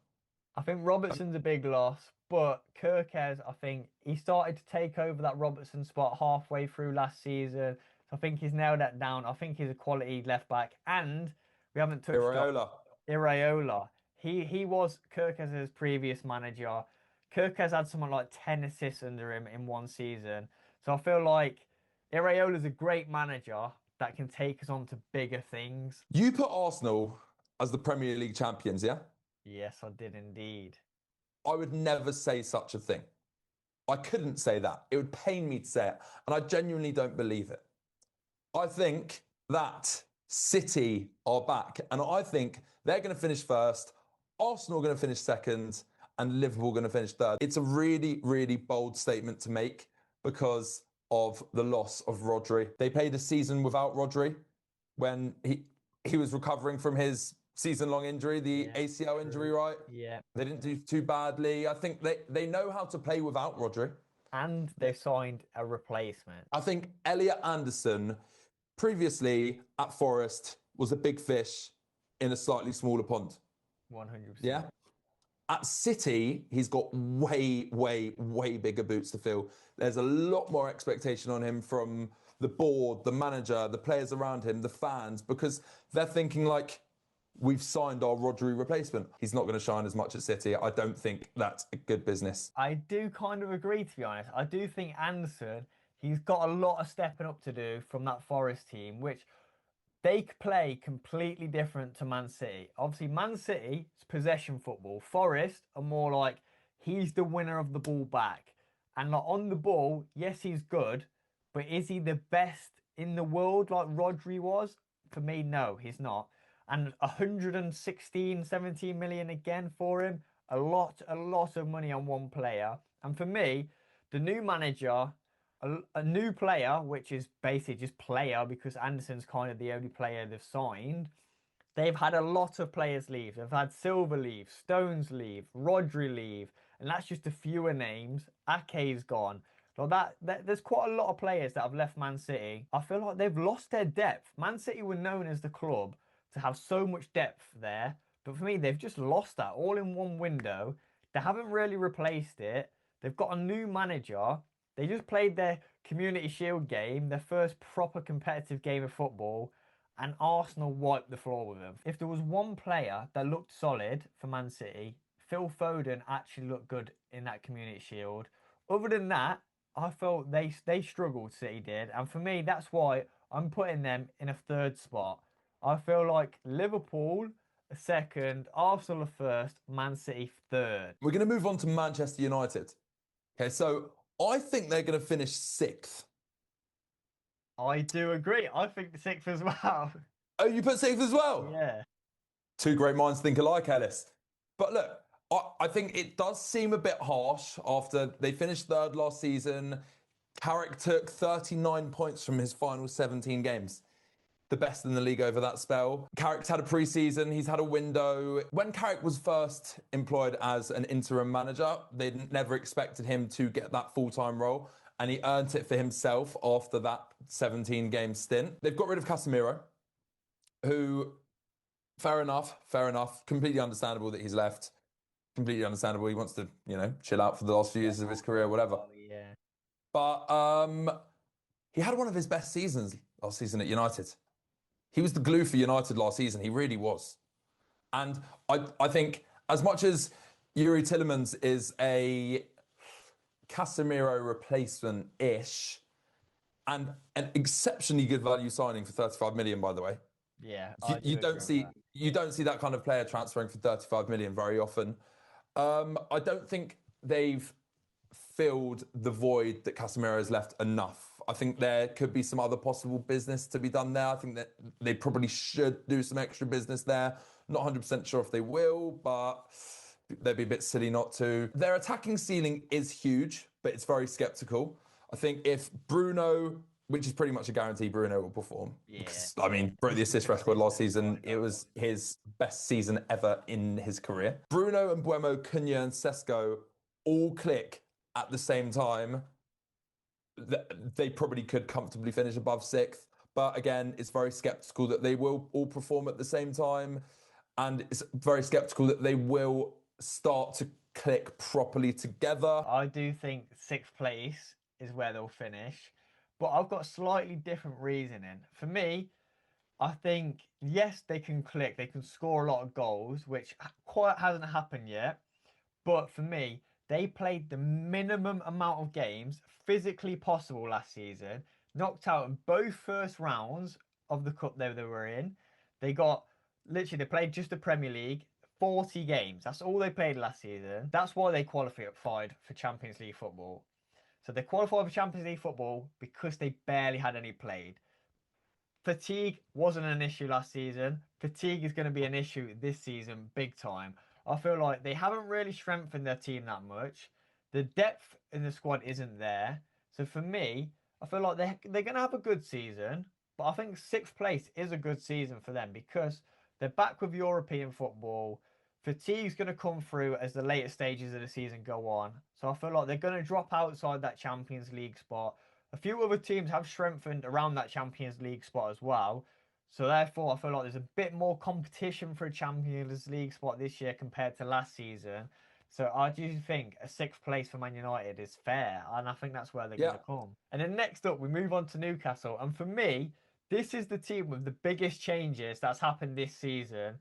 I think Robertson's a big loss, but Kirkez, I think he started to take over that Robertson spot halfway through last season. So I think he's nailed that down. I think he's a quality left back, and we haven't touched on Iraola. Iraola. He was Kirkez's previous manager. Kirkez had something like 10 assists under him in one season. So I feel like Iraola's a great manager that can take us on to bigger things. You put Arsenal as the Premier League champions, yeah? Yes, I did indeed. I would never say such a thing. I couldn't say that. It would pain me to say it. And I genuinely don't believe it. I think that City are back. And I think they're going to finish first. Arsenal are going to finish second. And Liverpool are going to finish third. It's a really, really bold statement to make because of the loss of Rodri. They played a season without Rodri when he was recovering from his season-long injury, the Yeah, ACL injury, true. right? Yeah. They didn't do too badly. I think they know how to play without Rodri. And they signed a replacement. I think Elliot Anderson, previously at Forest, was a big fish in a slightly smaller pond. 100%. Yeah. At City, he's got way, way, way bigger boots to fill. There's a lot more expectation on him from the board, the manager, the players around him, the fans, because they're thinking like, we've signed our Rodri replacement. He's not going to shine as much at City. I don't think that's a good business. I do kind of agree, to be honest. I do think Anderson, he's got a lot of stepping up to do from that Forest team, which they play completely different to Man City. Obviously, Man City is possession football. Forest are more like he's the winner of the ball back. And like on the ball, yes, he's good, but is he the best in the world like Rodri was? For me, no, he's not. And 116, 17 million again for him. A lot of money on one player. And for me, the new manager, a new player, which is basically just player because Anderson's kind of the only player they've signed. They've had a lot of players leave. They've had Silva leave, Stones leave, Rodri leave, and that's just a fewer names. Ake's gone. So there's quite a lot of players that have left Man City. I feel like they've lost their depth. Man City were known as the club to have so much depth there, but for me, they've just lost that all in one window. They haven't really replaced it. They've got a new manager. They just played their Community Shield game, their first proper competitive game of football, and Arsenal wiped the floor with them. If there was one player that looked solid for Man City, Phil Foden actually looked good in that Community Shield. Other than that, I felt they struggled, City did, and for me, that's why I'm putting them in a third spot. I feel like Liverpool a second, Arsenal a first, Man City third. We're going to move on to Manchester United. Okay, so I think they're going to finish sixth. I do agree. I think the sixth as well. Oh, you put sixth as well? Yeah. Two great minds think alike, Ellis. But look, I think it does seem a bit harsh after they finished third last season. Carrick took 39 points from his final 17 games. The best in the league over that spell. Carrick's had a pre-season, he's had a window. When Carrick was first employed as an interim manager, they never expected him to get that full-time role, and he earned it for himself after that 17-game stint. They've got rid of Casemiro, who, fair enough, completely understandable that he's left. Completely understandable. He wants to, chill out for the last few years of his career, whatever. Yeah. But he had one of his best seasons last season at United. He was the glue for United last season. He really was. And I think as much as Yuri Tillemans is a Casemiro replacement-ish and an exceptionally good value signing for 35 million, by the way. Yeah, You, I you do don't agree with see that. you don't see that kind of player transferring for 35 million very often. I don't think they've filled the void that Casemiro has left enough. I think there could be some other possible business to be done there. I think that they probably should do some extra business there. Not 100% sure if they will, but they'd be a bit silly not to. Their attacking ceiling is huge, but it's very skeptical. I think if Bruno, which is pretty much a guarantee, Bruno will perform. Yeah, Because, I mean, broke the he's assist record last consistent. season. It was his best season ever in his career. Bruno and Buemo, Cunha and Sesko all click at the same time, they probably could comfortably finish above sixth. But again, it's very skeptical that they will all perform at the same time. And it's very skeptical that they will start to click properly together. I do think sixth place is where they'll finish, but I've got slightly different reasoning. For me, I think yes, they can click, they can score a lot of goals, which quite hasn't happened yet. But for me, they played the minimum amount of games physically possible last season, knocked out in both first rounds of the cup they were in. They got literally, they played just the Premier League, 40 games. That's all they played last season. That's why they qualified for Champions League football. So they qualified for Champions League football because they barely had any played. Fatigue wasn't an issue last season. Fatigue is going to be an issue this season, big time. I feel like they haven't really strengthened their team that much. The depth in the squad isn't there. So for me, I feel like they're going to have a good season, but I think sixth place is a good season for them because they're back with European football. Fatigue's going to come through as the later stages of the season go on. So I feel like they're going to drop outside that Champions League spot. A few other teams have strengthened around that Champions League spot as well. So therefore, I feel like there's a bit more competition for a Champions League spot this year compared to last season. So I do think a sixth place for Man United is fair, and I think that's where they're going Yeah, to come. And then next up, we move on to Newcastle, and for me, this is the team with the biggest changes that's happened this season.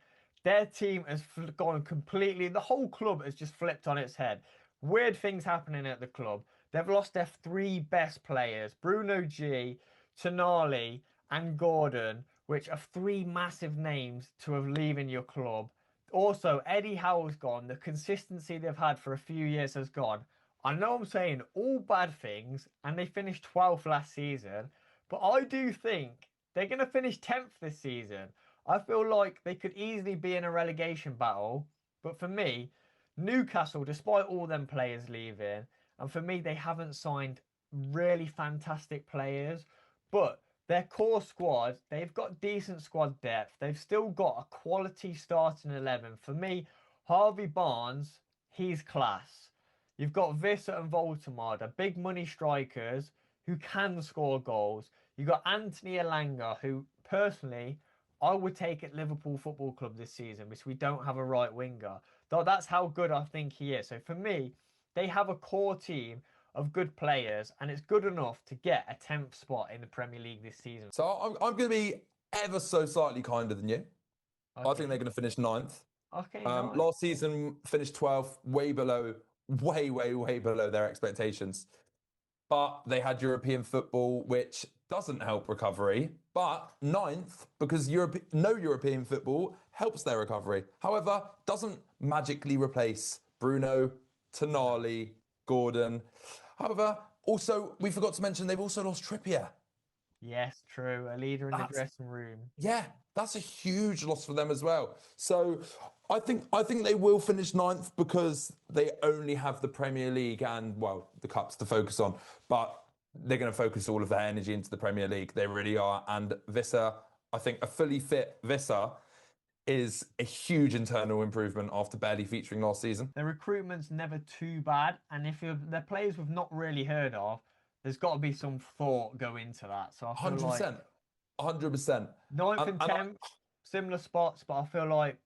Their team has gone completely. The whole club has just flipped on its head. Weird things happening at the club. They've lost their three best players, Bruno G, Tonali, and Gordon, which are three massive names to have leaving your club. Also, Eddie Howe's gone. The consistency they've had for a few years has gone. I know I'm saying all bad things, and they finished 12th last season, but I do think they're going to finish 10th this season. I feel like they could easily be in a relegation battle, but for me, Newcastle, despite all them players leaving, and for me, they haven't signed really fantastic players, but their core squad, they've got decent squad depth. They've still got a quality starting 11. For me, Harvey Barnes, he's class. You've got Visser and Voltemade, big money strikers who can score goals. You've got Anthony Elanga, who personally I would take at Liverpool Football Club this season because we don't have a right winger. Though that's how good I think he is. So for me, they have a core team of good players, and it's good enough to get a 10th spot in the Premier League this season. so I'm going to be ever so slightly kinder than you. I think they're Okay. going to finish ninth. Okay, nice. Last season finished 12th, way below, way below their expectations. But they had European football, which doesn't help recovery. But ninth, because no European football helps their recovery. However, doesn't magically replace Bruno, No. Tonali, Gordon. However, also, we forgot to mention they've also lost Trippier. Yes, true. A leader in the That's dressing room. Yeah, that's a huge loss for them as well. So I think they will finish ninth because they only have the Premier League and well the cups to focus on. But they're going to focus all of their energy into the Premier League. They really are. And Visser, I think a fully fit Visser is a huge internal improvement after barely featuring last season. The recruitment's never too bad, and if they're players we've not really heard of, there's got to be some thought go into that. So I feel like 100%. 100%. ninth And, and and 10th, similar spots, but I feel like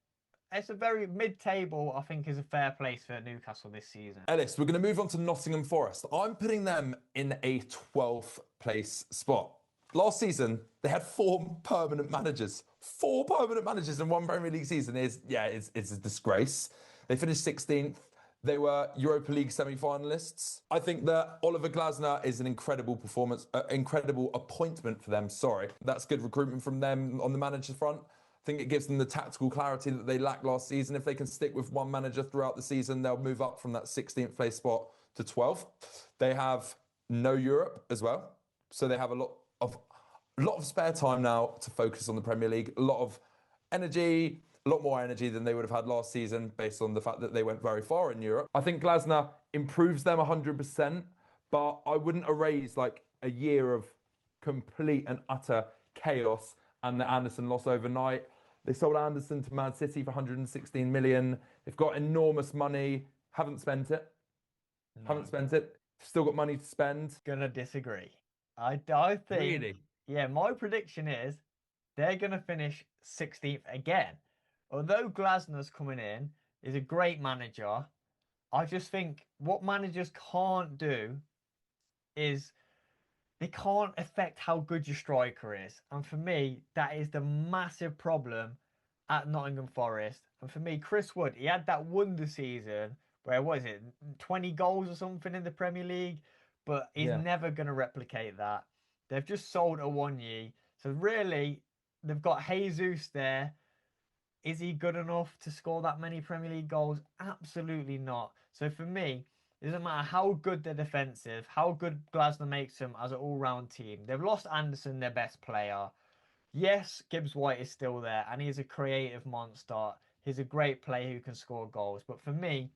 it's a very mid-table. I think is a fair place for Newcastle this season. Ellis, we're going to move on to Nottingham Forest. I'm putting them in a 12th place spot. Last season, they had four permanent managers. Four permanent managers in one Premier League season it's a disgrace. They finished 16th. They were Europa League semi-finalists. I think that Oliver Glasner is an incredible performance, incredible appointment for them. Sorry, that's good recruitment from them on the manager front. I think it gives them the tactical clarity that they lacked last season. If they can stick with one manager throughout the season, they'll move up from that 16th place spot to 12th. They have no Europe as well, so they have a lot of spare time now to focus on the Premier League. A lot of energy, a lot more energy than they would have had last season based on the fact that they went very far in Europe. I think Glasner improves them 100%, but I wouldn't erase like a year of complete and utter chaos and the Anderson loss overnight. They sold Anderson to Man City for 116 million. They've got enormous money, haven't spent it. No. Haven't spent it. Still got money to spend. Gonna disagree. I think, Really? yeah, my prediction is they're gonna finish 16th again. Although Glasner's coming in, is a great manager, I just think what managers can't do is they can't affect how good your striker is. And for me, that is the massive problem at Nottingham Forest. And for me, Chris Wood, he had that wonder season where, was it, 20 goals or something in the Premier League? But he's Yeah. never going to replicate that. They've just sold Awoniyi. So really, they've got Jesus there. Is he good enough to score that many Premier League goals? Absolutely not. So for me, it doesn't matter how good they're defensive, how good Glasner makes them as an all-round team. They've lost Anderson, their best player. Yes, Gibbs White is still there, and he's a creative monster. He's a great player who can score goals. But for me,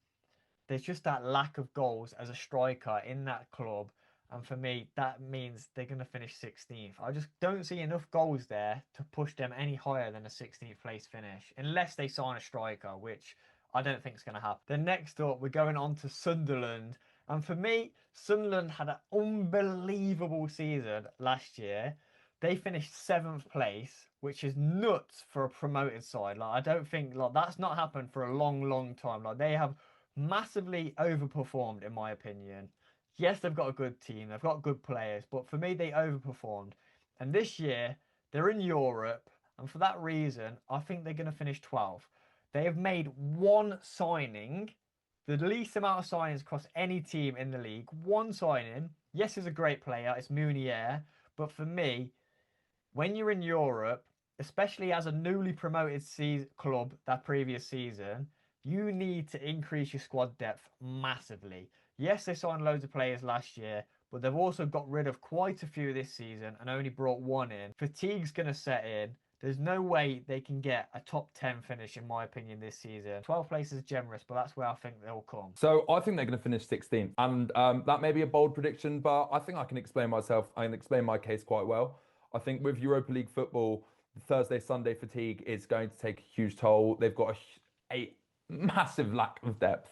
there's just that lack of goals as a striker in that club. And for me, that means they're going to finish 16th. I just don't see enough goals there to push them any higher than a 16th place finish, unless they sign a striker, which I don't think is going to happen. Then next up, we're going on to Sunderland. And for me, Sunderland had an unbelievable season last year. They finished 7th place, which is nuts for a promoted side. Like, I don't think like that's not happened for a long, long time. Like, they have massively overperformed, in my opinion. Yes, they've got a good team, they've got good players, but for me, they overperformed. And this year, they're in Europe, and for that reason, I think they're going to finish 12th. They have made one signing, the least amount of signings across any team in the league. One signing. Yes, he's a great player, it's Mounier, but for me, when you're in Europe, especially as a newly promoted club that previous season, you need to increase your squad depth massively. Yes, they signed loads of players last year, but they've also got rid of quite a few this season and only brought one in. Fatigue's going to set in. There's no way they can get a top 10 finish, in my opinion, this season. 12 places is generous, but that's where I think they'll come. So I think they're going to finish 16th. And that may be a bold prediction, but I think I can explain myself. I can explain my case quite well. I think with Europa League football, Thursday, Sunday fatigue is going to take a huge toll. They've got a massive lack of depth.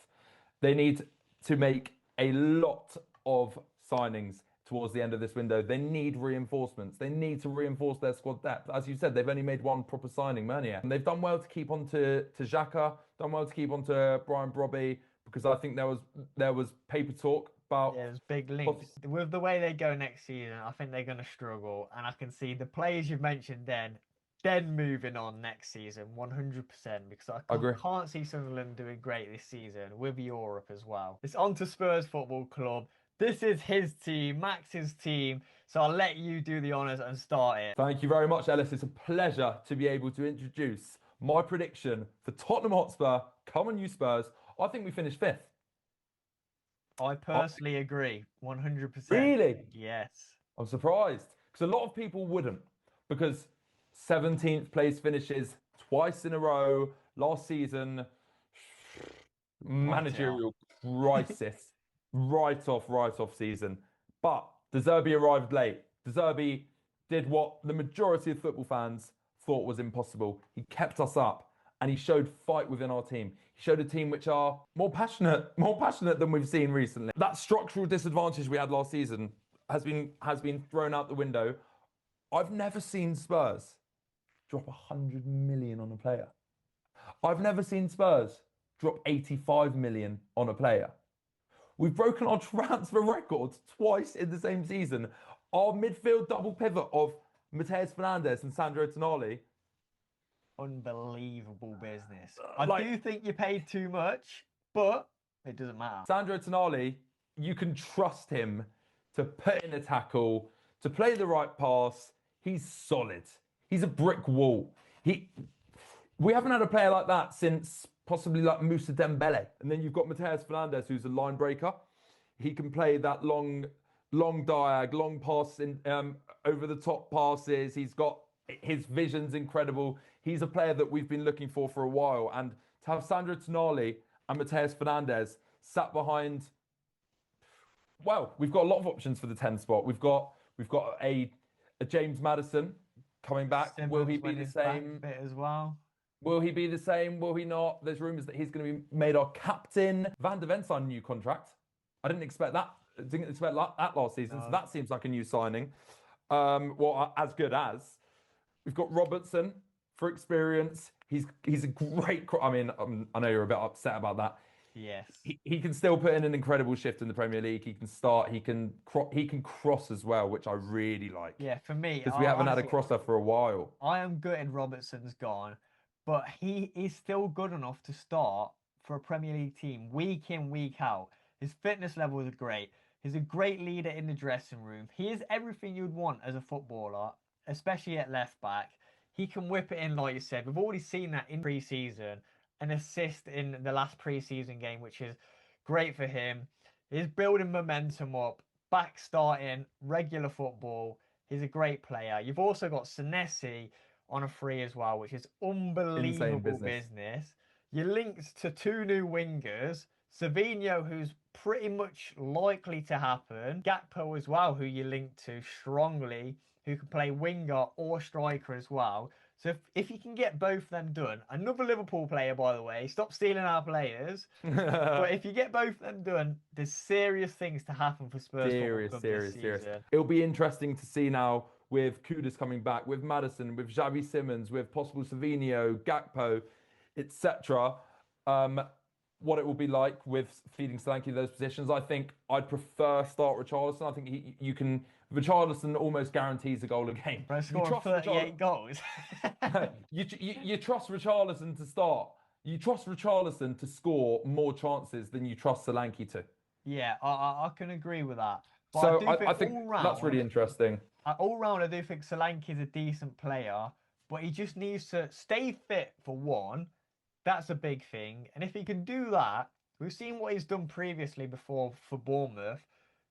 They need to make a lot of signings towards the end of this window. They need reinforcements. They need to reinforce their squad depth. As you said, they've only made one proper signing, Meunier. And they've done well to keep on to Xhaka, done well to keep on to Brian Brobby, because I think there was paper talk about... Yeah, there's big links. With the way they go next season, I think they're going to struggle. And I can see the players you've mentioned then moving on next season 100%, because I can't see Sunderland doing great this season with Europe as well. It's on to Spurs Football Club. This is his team, Max's team, so I'll let you do the honours and start it. Thank you very much, Ellis. It's a pleasure to be able to introduce my prediction for Tottenham Hotspur. Come on, you Spurs. I think we finished 5th. I personally agree, 100%. Really? Yes. I'm surprised, because a lot of people wouldn't, because 17th place finishes twice in a row last season. Managerial crisis. Right off season. But De Zerbi arrived late. De Zerbi did what the majority of football fans thought was impossible. He kept us up, and he showed fight within our team. He showed a team which are more passionate than we've seen recently. That structural disadvantage we had last season has been thrown out the window. I've never seen Spurs drop 100 million on a player. I've never seen Spurs drop 85 million on a player. We've broken our transfer records twice in the same season. Our midfield double pivot of Mateus Fernandes and Sandro Tonali. Unbelievable business. I do think you paid too much, but It doesn't matter. Sandro Tonali, you can trust him to put in a tackle, to play the right pass. He's solid. He's a brick wall. We haven't had a player like that since possibly like Moussa Dembele. And then you've got Mateus Fernandes, who's a line breaker. He can play that long diag, long pass in over the top passes. He's got his vision's incredible. He's a player that we've been looking for a while. And to have Sandro Tonali and Mateus Fernandes sat behind, well, we've got a lot of options for the 10 spot. We've got a James Maddison coming back. Will he Simmons be when the he's back same? a bit as well. Will he be the same? Will he not? There's rumours that he's going to be made our captain. Van der Ven signed a new contract. I didn't expect that. Didn't expect that last season. So that seems like a new signing. Well, as good as. We've got Robertson for experience. He's a great. I mean, I know you're a bit upset about that. Yes. He can still put in an incredible shift in the Premier League. He can start. He can cross as well, which I really like. Yeah, for me, Because we haven't had a honestly, crosser for a while. I am gutted Robertson's gone, but he is still good enough to start for a Premier League team week in, week out. His fitness levels are great. He's a great leader in the dressing room. He is everything you'd want as a footballer, especially at left back. He can whip it in, like you said. We've already seen that in pre-season, an assist in the last pre-season game, which is great for him. He's building momentum up, back starting, regular football. He's a great player. You've also got Senesi on a free as well, which is Insane unbelievable business. business. You're linked to two new wingers, Savinho, who's pretty much likely to happen, Gakpo as well, who you link to strongly, who can play winger or striker as well. So if you can get both of them done, another Liverpool player, by the way, stop stealing our players. But if you get both of them done, there's serious things to happen for Spurs Football Club this Serious. season. It'll be interesting to see now with Kudus coming back, with Maddison, with Xavi Simons, with possible Savinho, Gakpo, etc. What it will be like with feeding Solanke those positions. I think I'd prefer start Richarlison. I think you can. Richarlison almost guarantees a goal a game. Bro, scoring 38 goals. You trust Richarlison to start. You trust Richarlison to score more chances than you trust Solanke to. Yeah, I can agree with that. But So I think all round, that's really interesting. all round, I do think Solanke is a decent player, but he just needs to stay fit for one. That's a big thing. And if he can do that, we've seen what he's done previously before for Bournemouth.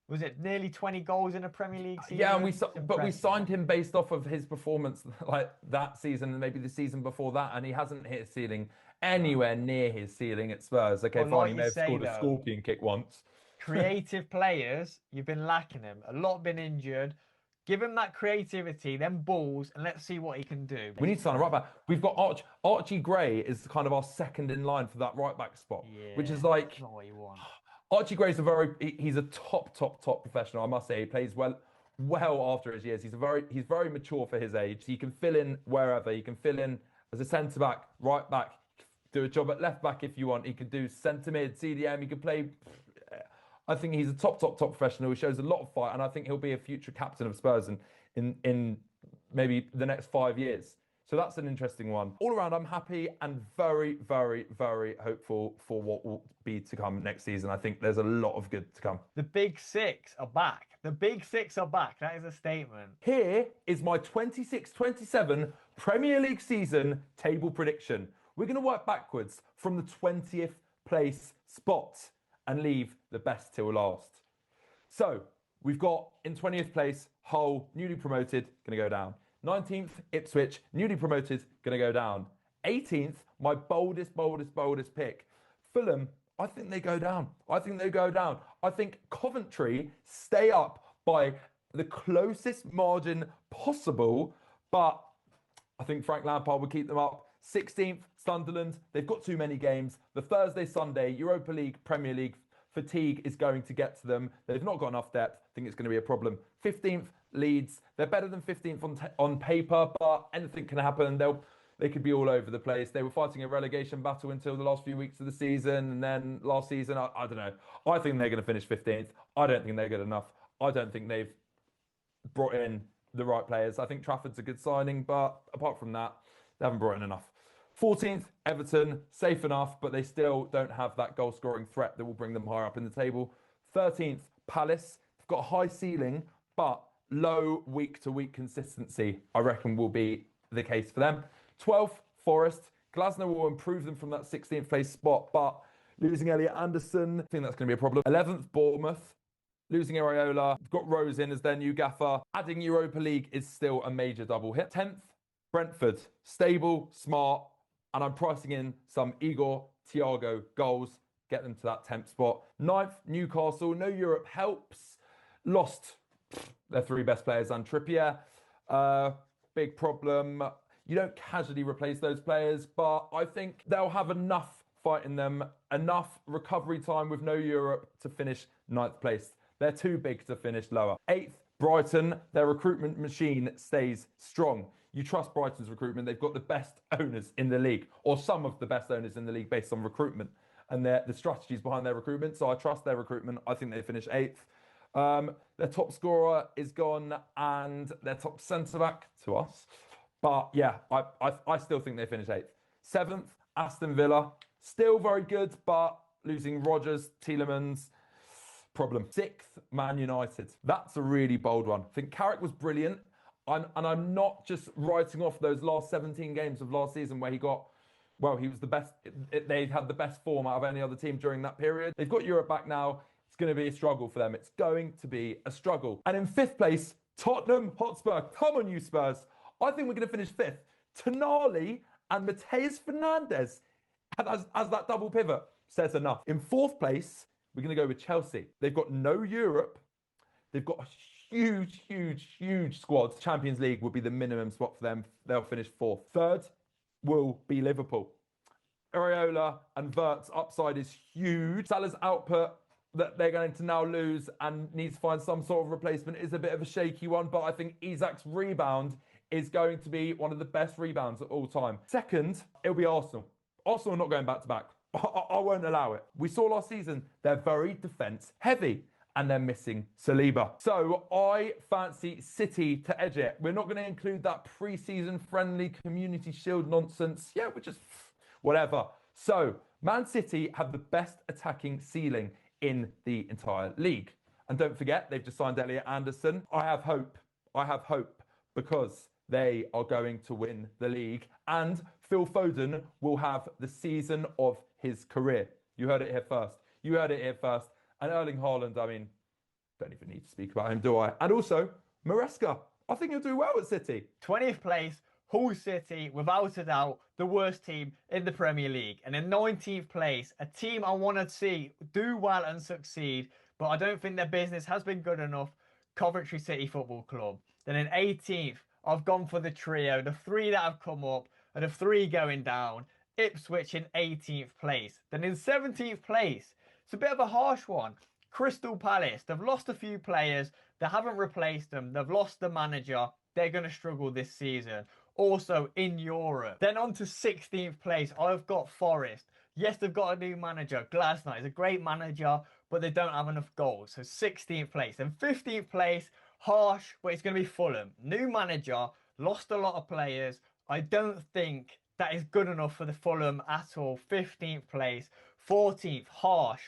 Was it nearly 20 goals in a Premier League season? Yeah, and It's but we impressive. signed him based off of his performance like that season and maybe the season before that, and he hasn't hit his ceiling anywhere near his ceiling at Spurs. Okay, But fine, like he you may have say, scored a though, scorpion kick once. creative players, you've been lacking them. A lot been injured. Give him that creativity, them balls, and let's see what he can do. We need to sign a right back. We've got Archie Gray is kind of our second in line for that right back spot, which is like That's not what you want. Archie Gray's he's a top professional. I must say, he plays well after his years. He's very mature for his age. He can fill in wherever. He can fill in as a centre back, right back, do a job at left back if you want. He can do centre mid, CDM. He can play. I think he's a top professional. He shows a lot of fight, and I think he'll be a future captain of Spurs in maybe the next 5 years. So that's an interesting one. All around, I'm happy and very hopeful for what will be to come next season. I think there's a lot of good to come. The Big Six are back. The Big Six are back. That is a statement. Here is my 26-27 Premier League season table prediction. We're going to work backwards from the 20th place spot and leave the best till last. So we've got in 20th place, Hull, newly promoted, going to go down. 19th, Ipswich, newly promoted, going to go down. 18th, my boldest pick, Fulham. I think they go down. I think Coventry stay up by the closest margin possible, but I think Frank Lampard will keep them up. 16th, Sunderland. They've got too many games. The Thursday, Sunday, Europa League, Premier League fatigue is going to get to them. They've not got enough depth. I think it's going to be a problem. 15th, Leeds. They're better than 15th on paper, but anything can happen. They could be all over the place. They were fighting a relegation battle until the last few weeks of the season, and then last season, I don't know. I think they're going to finish 15th. I don't think they're good enough. I don't think they've brought in the right players. I think Trafford's a good signing, but apart from that, they haven't brought in enough. 14th, Everton, safe enough, but they still don't have that goal scoring threat that will bring them higher up in the table. 13th, Palace. They've got a high ceiling, but low week to week consistency, I reckon, will be the case for them. 12th, Forest. Glasgow will improve them from that 16th place spot, but losing Elliot Anderson, I think that's going to be a problem. 11th, Bournemouth. Losing Areola, got Rose in as their new gaffer. Adding Europa League is still a major double hit. 10th, Brentford. Stable, smart, and I'm pricing in some Igor Thiago goals. Get them to that 10th spot. 9th, Newcastle. No Europe helps. Lost their three best players and Trippier. Big problem. You don't casually replace those players, but I think they'll have enough fight in them, enough recovery time with no Europe to finish 9th place. They're too big to finish lower. 8th, Brighton. Their recruitment machine stays strong. You trust Brighton's recruitment. They've got the best owners in the league, or some of the best owners in the league based on recruitment and the strategies behind their recruitment. So I trust their recruitment. I think they finish 8th. Their top scorer is gone and their top centre-back to us. But yeah, I still think they finish 8th. 7th, Aston Villa. Still very good, but losing Rodgers, Tielemans, problem. 6th, Man United. That's a really bold one. I think Carrick was brilliant. I'm not just writing off those last 17 games of last season where he got, well, he was the best. They had the best form out of any other team during that period. They've got Europe back now. It's going to be a struggle for them. It's going to be a struggle. And in 5th place, Tottenham Hotspur. Come on, you Spurs. I think we're going to finish 5th. Tonali and Mateus Fernandes as that double pivot says enough. In 4th place, we're going to go with Chelsea. They've got no Europe. They've got a huge squad. Champions League would be the minimum spot for them. They'll finish 4th. 3rd will be Liverpool. Areola and Wirtz upside is huge. Salah's output that they're going to now lose and needs to find some sort of replacement is a bit of a shaky one, but I think Isak's rebound is going to be one of the best rebounds of all time. 2nd, it'll be Arsenal. Arsenal are not going back to back. I won't allow it. We saw last season, they're very defence heavy and they're missing Saliba. So I fancy City to edge it. We're not going to include that pre-season friendly Community Shield nonsense. Yeah, we're just whatever. So Man City have the best attacking ceiling in the entire league. And don't forget, they've just signed Elliot Anderson. I have hope. Because they are going to win the league. And Phil Foden will have the season of his career. You heard it here first. And Erling Haaland, I mean, don't even need to speak about him, do I? And also, Maresca. I think he'll do well at City. 20th place, Hull City, without a doubt, the worst team in the Premier League. And in 19th place, a team I want to see do well and succeed, but I don't think their business has been good enough, Coventry City Football Club. Then in 18th, I've gone for the trio. The 3 that have come up and the 3 going down. Ipswich in 18th place. Then in 17th place, it's a bit of a harsh one. Crystal Palace. They've lost a few players. They haven't replaced them. They've lost the manager. They're going to struggle this season. Also in Europe. Then on to 16th place, I've got Forest. Yes, they've got a new manager. Glasner is a great manager, but they don't have enough goals. So 16th place. And 15th place, harsh, but it's going to be Fulham. New manager, lost a lot of players. I don't think that is good enough for the Fulham at all. 15th place. 14th, harsh.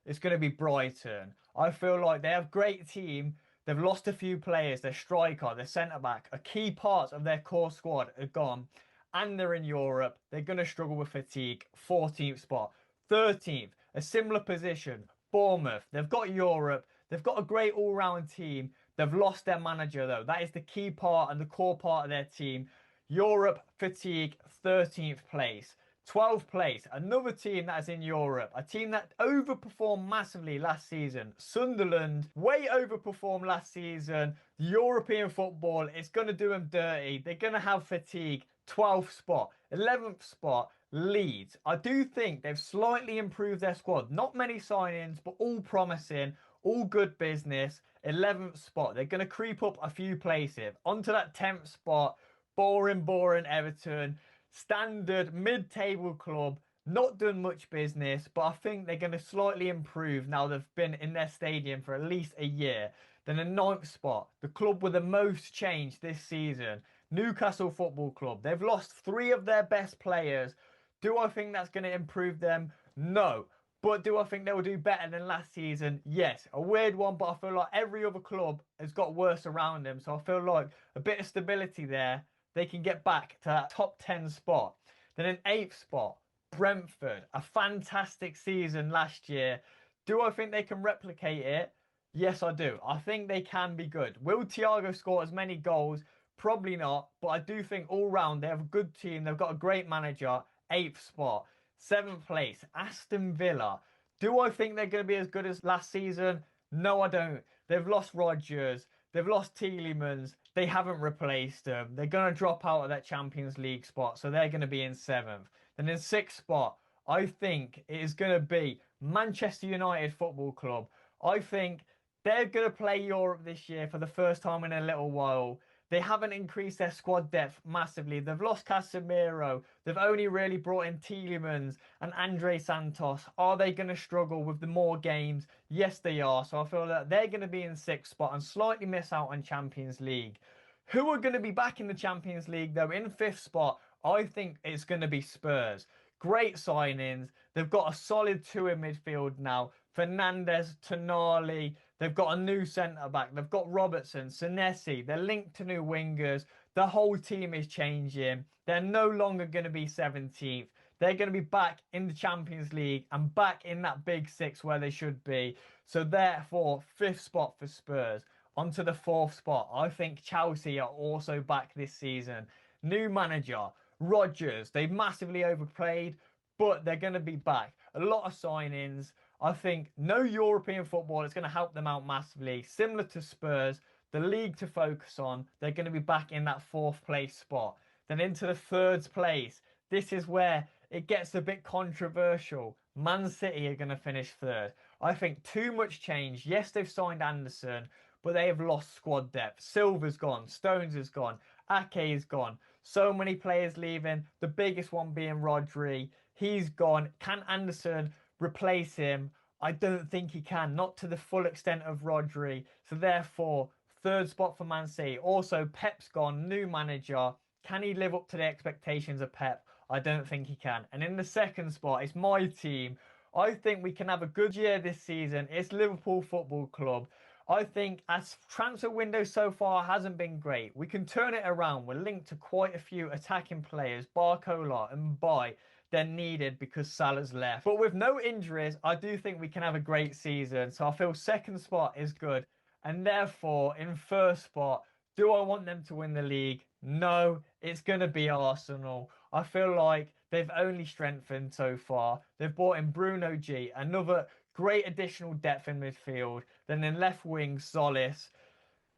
It's going to be Brighton. I feel like they have a great team. They've lost a few players. Their striker, their centre-back, a key part of their core squad are gone. And they're in Europe. They're going to struggle with fatigue. 14th spot. 13th, a similar position. Bournemouth. They've got Europe. They've got a great all-round team. They've lost their manager, though. That is the key part and the core part of their team. Europe, fatigue, 13th place. 12th place, another team that is in Europe. A team that overperformed massively last season. Sunderland, way overperformed last season. European football, it's going to do them dirty. They're going to have fatigue. 12th spot. 11th spot, Leeds. I do think they've slightly improved their squad. Not many signings, but all promising. All good business. 11th spot. They're going to creep up a few places. Onto that 10th spot. Boring Everton. Standard mid-table club, not done much business, but I think they're going to slightly improve now they've been in their stadium for at least a year. Then the 9th spot, the club with the most change this season, Newcastle Football Club. They've lost 3 of their best players. Do I think that's going to improve them? No. But do I think they will do better than last season? Yes. A weird one, but I feel like every other club has got worse around them. So I feel like a bit of stability there. They can get back to that top 10 spot. Then in 8th spot, Brentford. A fantastic season last year. Do I think they can replicate it? Yes, I do. I think they can be good. Will Thiago score as many goals? Probably not. But I do think all round they have a good team. They've got a great manager. 8th spot. 7th place, Aston Villa. Do I think they're going to be as good as last season? No, I don't. They've lost Rodgers. They've lost Tielemans. They haven't replaced them. They're going to drop out of that Champions League spot. So they're going to be in 7th. Then in 6th spot, I think it is going to be Manchester United Football Club. I think they're going to play Europe this year for the first time in a little while. They haven't increased their squad depth massively. They've lost Casemiro. They've only really brought in Tielemans and Andre Santos. Are they going to struggle with the more games? Yes, they are. So I feel that they're going to be in 6th spot and slightly miss out on Champions League. Who are going to be back in the Champions League, though, in 5th spot? I think it's going to be Spurs. Great signings. They've got a solid 2 in midfield now. Fernandes, Tonali. They've got a new centre-back. They've got Robertson, Senesi. They're linked to new wingers. The whole team is changing. They're no longer going to be 17th. They're going to be back in the Champions League and back in that big 6 where they should be. So therefore, 5th spot for Spurs. Onto the 4th spot. I think Chelsea are also back this season. New manager, Rodgers. They've massively overplayed, but they're going to be back. A lot of signings. I think no European football is going to help them out massively. Similar to Spurs, the league to focus on. They're going to be back in that 4th place spot. Then into the 3rd place. This is where it gets a bit controversial. Man City are going to finish 3rd. I think too much change. Yes, they've signed Anderson, but they have lost squad depth. Silva's gone. Stones is gone. Ake is gone. So many players leaving. The biggest one being Rodri. He's gone. Can Anderson replace him? I don't think he can. Not to the full extent of Rodri. So therefore, 3rd spot for Man City. Also, Pep's gone. New manager. Can he live up to the expectations of Pep? I don't think he can. And in the 2nd spot, it's my team. I think we can have a good year this season. It's Liverpool Football Club. I think as transfer window so far hasn't been great, we can turn it around. We're linked to quite a few attacking players, Barcola and Bai. They're needed because Salah's left. But with no injuries, I do think we can have a great season. So I feel 2nd spot is good. And therefore, in 1st spot, do I want them to win the league? No, it's going to be Arsenal. I feel like they've only strengthened so far. They've brought in Bruno G, another great additional depth in midfield. Then in left wing, Solis.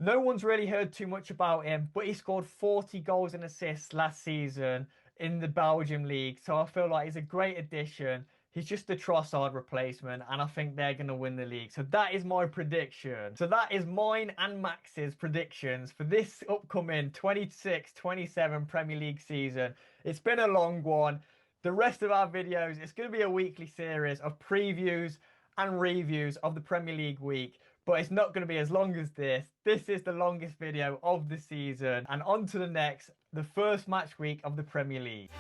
No one's really heard too much about him, but he scored 40 goals and assists last season in the Belgium league. So I feel like he's a great addition. He's just a Trossard replacement, and I think they're going to win the league. So that is my prediction. So that is mine and Max's predictions for this upcoming 26-27 Premier League season. It's been a long one. The rest of our videos, it's going to be a weekly series of previews and reviews of the Premier League week. But it's not going to be as long as this. This is the longest video of the season. And on to the next, the first match week of the Premier League.